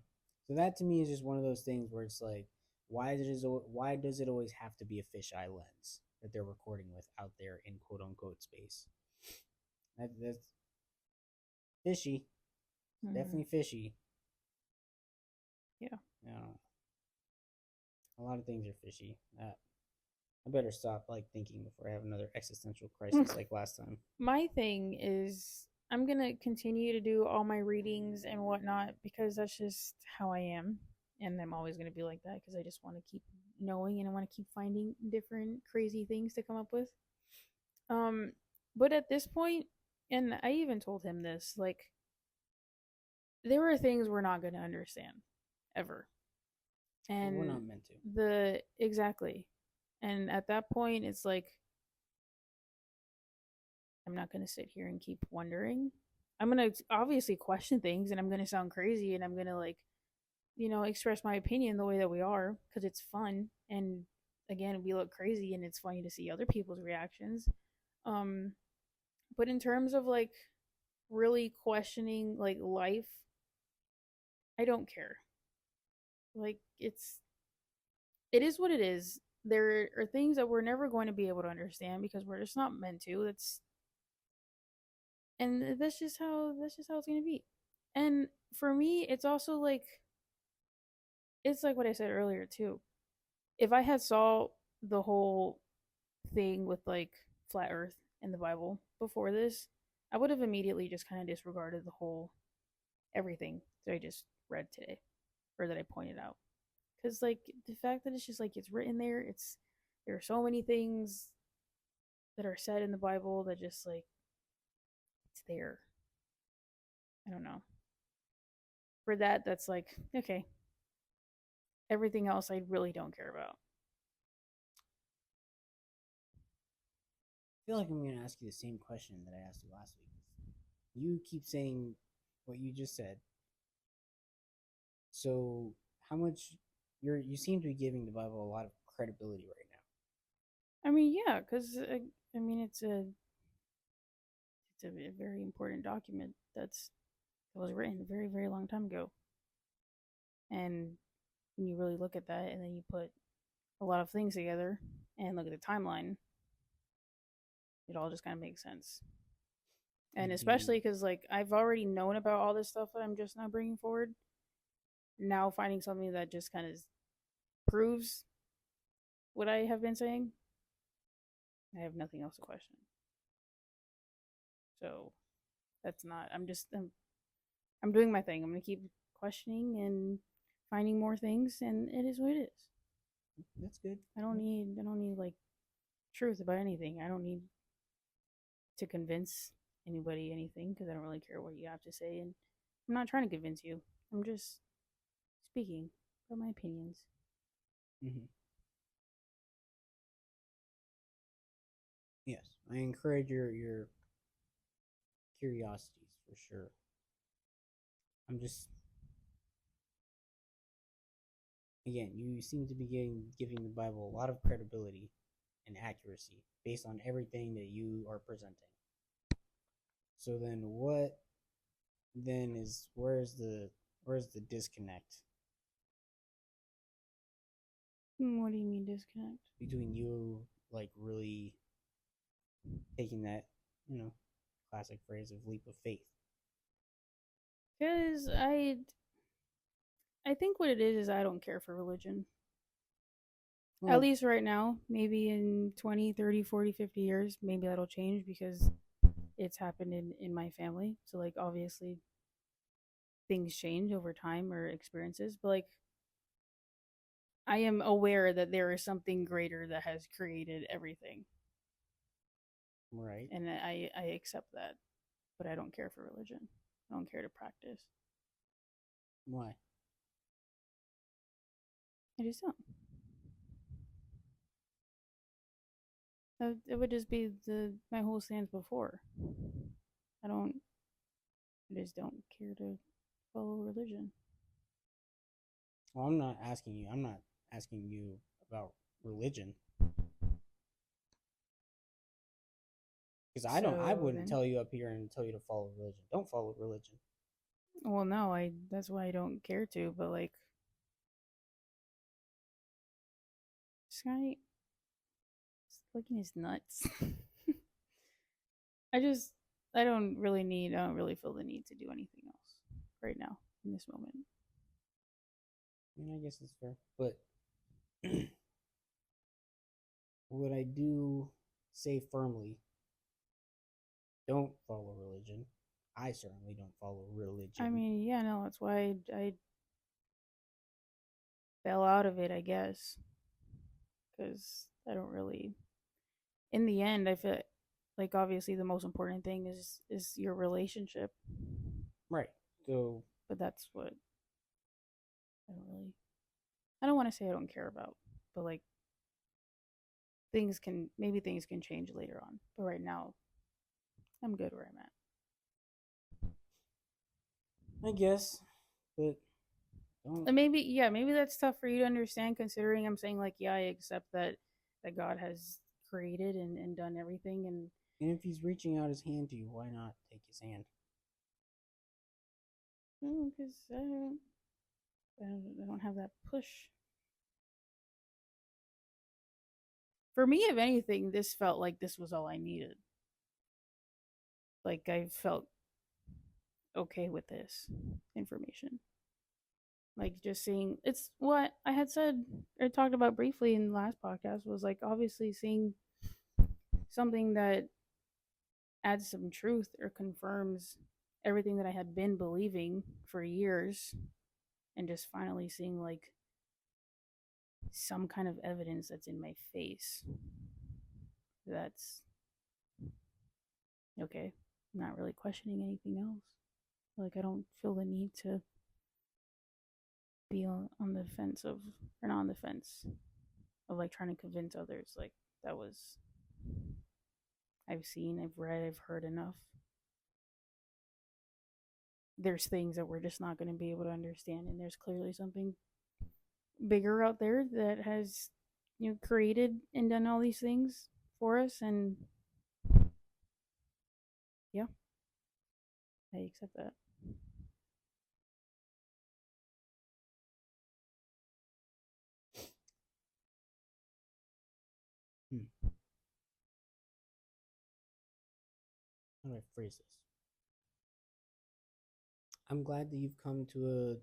So that to me is just one of those things where it's like, why does it always have to be a fisheye lens that they're recording with out there in quote unquote space? That's fishy. Definitely fishy. Yeah. A lot of things are fishy. I better stop like thinking before I have another existential crisis like last time. My thing is I'm gonna continue to do all my readings and whatnot because that's just how I am, and I'm always gonna be like that because I just want to keep knowing and I want to keep finding different crazy things to come up with. Um, but at this point, and I even told him this, like there are things we're not gonna understand ever. Well, we're And not meant to. exactly. And at that point, it's like, I'm not going to sit here and keep wondering. I'm going to obviously question things, and I'm going to sound crazy, and I'm going to, like, express my opinion the way that we are, because it's fun. And again, we look crazy, and it's funny to see other people's reactions. Um, but in terms of, like, really questioning, like, life, I don't care. Like, it is what it is. There are things that we're never going to be able to understand because we're just not meant to. And that's just how it's gonna be. And for me, it's also like, it's like what I said earlier too. If I had saw the whole thing with, like, flat Earth in the Bible before this, I would have immediately just kind of disregarded the whole everything that I just read today, or that I pointed out. Because, like, the fact that it's just like it's written there, there are so many things that are said in the Bible that just, like, it's there. I don't know. For that, that's like, okay. Everything else I really don't care about. I feel like I'm going to ask you the same question that I asked you last week. You keep saying what you just said. So, how much you seem to be giving the Bible a lot of credibility right now. I mean, yeah, because I mean, it's a very important document that was written a very very long time ago, and when you really look at that, and then you put a lot of things together and look at the timeline, it all just kind of makes sense. And Like, especially because, like, I've already known about all this stuff that I'm just now bringing forward. Now finding something that just kind of proves what I have been saying, I have nothing else to question. So that's not. I'm doing my thing. I'm gonna keep questioning and finding more things, and it is what it is. that's good. I don't need like truth about anything. I don't need to convince anybody anything because I don't really care what you have to say, and I'm not trying to convince you. I'm just speaking about my opinions. Mm-hmm. Yes, I encourage your curiosities for sure. I'm just again, you seem to be giving the Bible a lot of credibility and accuracy based on everything that you are presenting. So then what then is where's the disconnect What do you mean disconnect? between you like really taking that, classic phrase of leap of faith? Because I think what it is I don't care for religion. At Well, least right now. Maybe in 20, 30, 40, 50 years, maybe that'll change because it's happened in my family. So, like, obviously things change over time or experiences, but, like, I am aware that there is something greater that has created everything, right. and I accept that. But I don't care for religion. I don't care to practice. Why? I just don't. It would just be my whole stance before. I don't. I just don't care to follow religion. Well, I'm not asking you about religion because I So wouldn't then, tell you up here and tell you to follow religion. Don't follow religion. well, no, I. That's why I don't care to. But, like, this guy is licking his nuts. I just. I don't really need. I don't really feel the need to do anything else right now in this moment. I mean, I guess it's fair, but what I do say firmly, don't follow religion. I certainly don't follow I religion. mean, yeah, no, that's why I fell out of it, I guess, because I don't really. In the end, I feel like obviously the most important thing is your relationship, Right. So but that's what I don't really. I don't want to say I don't care about, but like things can change later on. But right now, I'm good where I'm at. I guess, but don't. And maybe that's tough for you to understand considering I'm saying like, yeah, I accept that God has created and done everything and And if he's reaching out his hand to you, why not take his hand? because I don't have that push. For me, if anything, this felt like this was all I needed. Like I felt okay with this information. Like just seeing it's what I had said or talked about briefly in the last podcast was like obviously seeing something that adds some truth or confirms everything that I had been believing for years and just finally seeing like some kind of evidence that's in my face. That's okay. I'm not really questioning anything else. Like I don't feel the need to be on the fence of or not on the fence of like trying to convince others. Like that was I've seen, I've read, I've heard enough. There's things that we're just not going to be able to understand, and there's clearly something bigger out there that has created and done all these things for us, and yeah, I accept that. Hmm. How do I phrase this? I'm glad that you've come to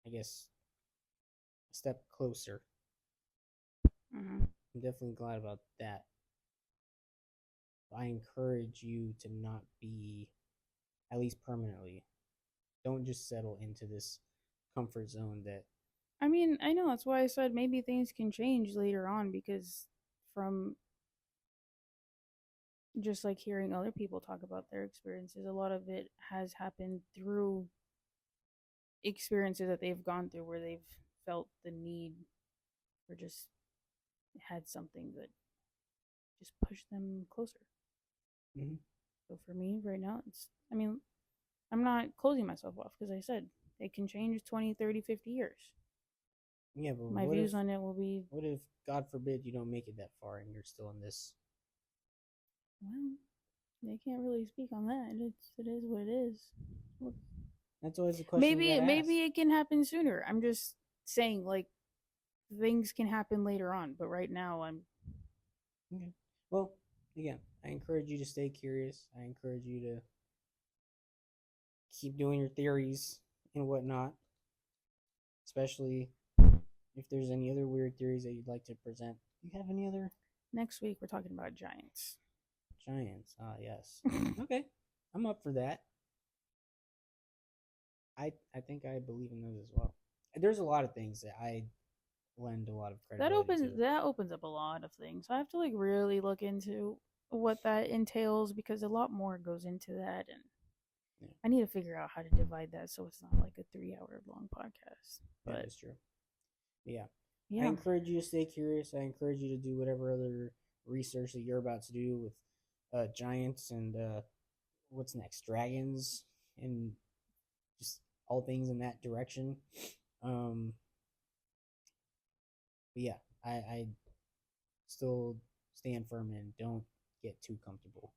I guess, a step closer. Mm-hmm. I'm definitely glad about that. I encourage you to not be, at least permanently, don't just settle into this comfort zone that. I mean, I know that's why I said maybe things can change later on because from just like hearing other people talk about their experiences, a lot of it has happened through experiences that they've gone through where they've felt the need or just had something that just pushed them closer. Mm-hmm. So for me right now, I mean, I'm not closing myself off because I said it can change 20, 30, 50 years. Yeah, but My views on it will be, what if, God forbid, you don't make it that far and you're still in this? well, they can't really speak on that. It is what it is. That's always the question you gotta ask. Maybe it can happen sooner. I'm just saying like things can happen later on, but right now I'm Okay. Well, again, I encourage you to stay curious. I encourage you to keep doing your theories and whatnot, especially if there's any other weird theories that you'd like to present. Do you have any other next week we're talking about giants. giants? Ah, yes. Okay, I'm up for that. I think I believe in those as well. There's a lot of things that I lend a lot of credibility to. That opens up a lot of things. I have to like really look into what that entails because a lot more goes into that and Yeah. I need to figure out how to divide that so it's not like a 3 hour long podcast. But that is true. Yeah. I yeah. encourage you to stay curious. I encourage you to do whatever other research that you're about to do with giants and what's next, dragons, and just all things in that direction. But yeah, I still stand firm and don't get too comfortable.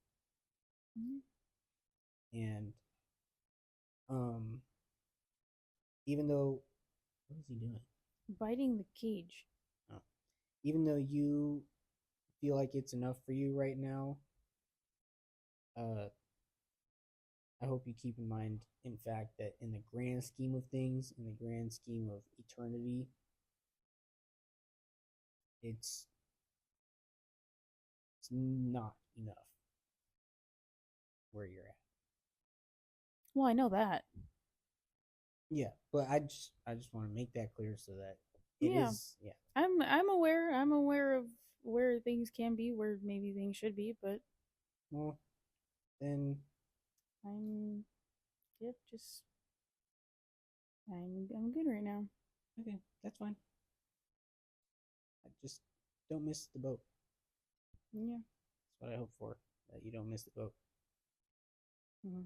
Mm-hmm. And um, even though, what is he doing? Biting the cage. Oh. Even though you feel like it's enough for you right now, I hope you keep in mind, in fact, that in the grand scheme of things, in the grand scheme of eternity, it's not enough where you're at. Well, I know that. Yeah, but I just want to make that clear so that it yeah. is. Yeah. I'm aware. I'm aware of where things can be, where maybe things should be, but Well, then I'm yep, just I'm good right now. Okay, that's fine. I just don't miss the boat. Yeah. That's what I hope for. That you don't miss the boat. Mm-hmm.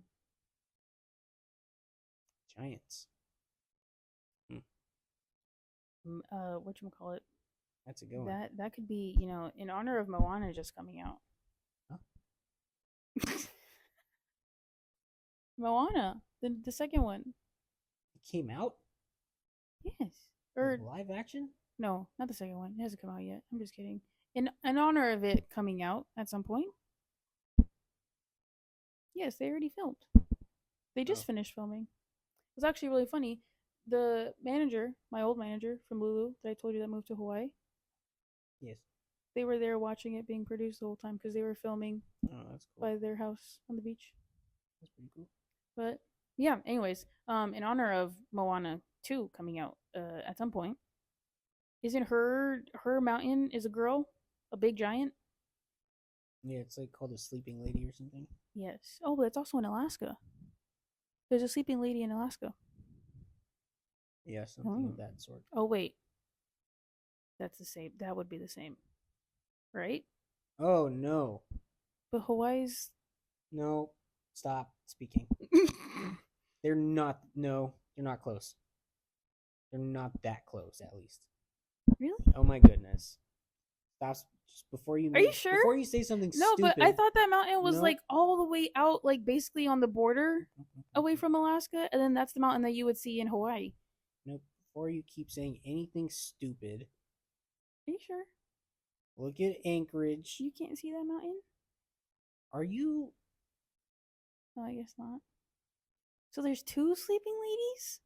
Giants. Whatchamacallit? That's a good one. That could be, in honor of Moana just coming out. Huh? Moana, the second one. It came out? Yes. Or Live action? no, not the second one. It hasn't come out yet. I'm just kidding. In honor of it coming out at some point. Yes, they already filmed. They just finished filming. It was actually really funny. The manager, my old manager from Lulu that I told you that moved to Hawaii. Yes. They were there watching it being produced the whole time because they were filming that's cool. by their house on the beach. That's pretty cool. But yeah, anyways, in honor of Moana 2 coming out at some point, isn't her mountain is a girl, a big giant? Yeah, it's like called a sleeping lady or something. Yes. Oh, but it's also in Alaska. There's a sleeping lady in Alaska. Yeah, something of that sort. Oh wait, that's the same. That would be the same, right? Oh no. But Hawaii's. No, stop speaking. They're not. No, they're not close. They're not that close, at least. Really? Oh my goodness. Stop. Just before you. Are you sure? Before you say something no, stupid. but I thought that mountain was like all the way out, like basically on the border, away from Alaska, and then that's the mountain that you would see in Hawaii. Nope. Before you keep saying anything stupid. Are you sure? Look at Anchorage. You can't see that mountain? Are you? No, I guess not. So there's two sleeping ladies?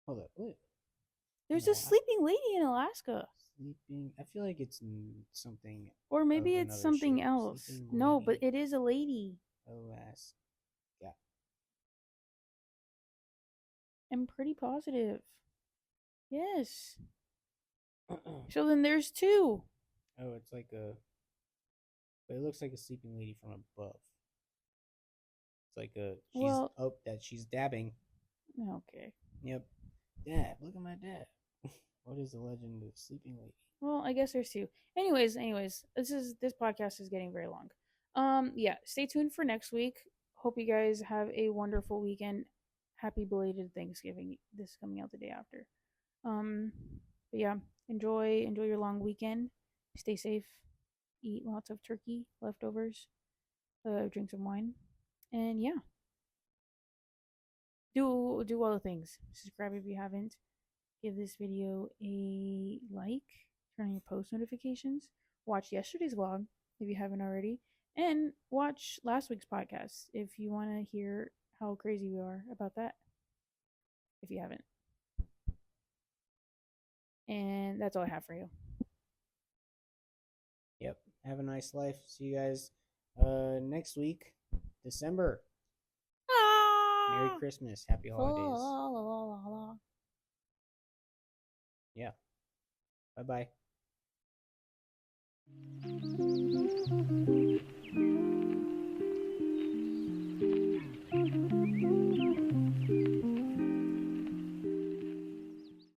Hold up. What? There's a sleeping lady in Alaska. Sleeping. I feel like it's something. Or maybe it's something else. No, but it is a lady. Alaska. I'm pretty positive. Yes. So then there's two. Oh, it's like a. But it looks like a sleeping lady from above. It's like a. She's dabbing. Okay. Yep. Dab. Look at my dab. What is the legend of sleeping lady? Well, I guess there's two. Anyways, this podcast is getting very long. Yeah, stay tuned for next week. Hope you guys have a wonderful weekend. Happy belated Thanksgiving. This is coming out the day after. But yeah, enjoy your long weekend. Stay safe. Eat lots of turkey, leftovers. Drink some wine. And yeah. Do all the things. Subscribe if you haven't. Give this video a like. Turn on your post notifications. Watch yesterday's vlog if you haven't already. And watch last week's podcast if you want to hear how crazy we are about that. If you haven't. And that's all I have for you. Yep. Have a nice life. See you guys next week. December. Merry Christmas. Happy holidays. Yeah. Bye-bye.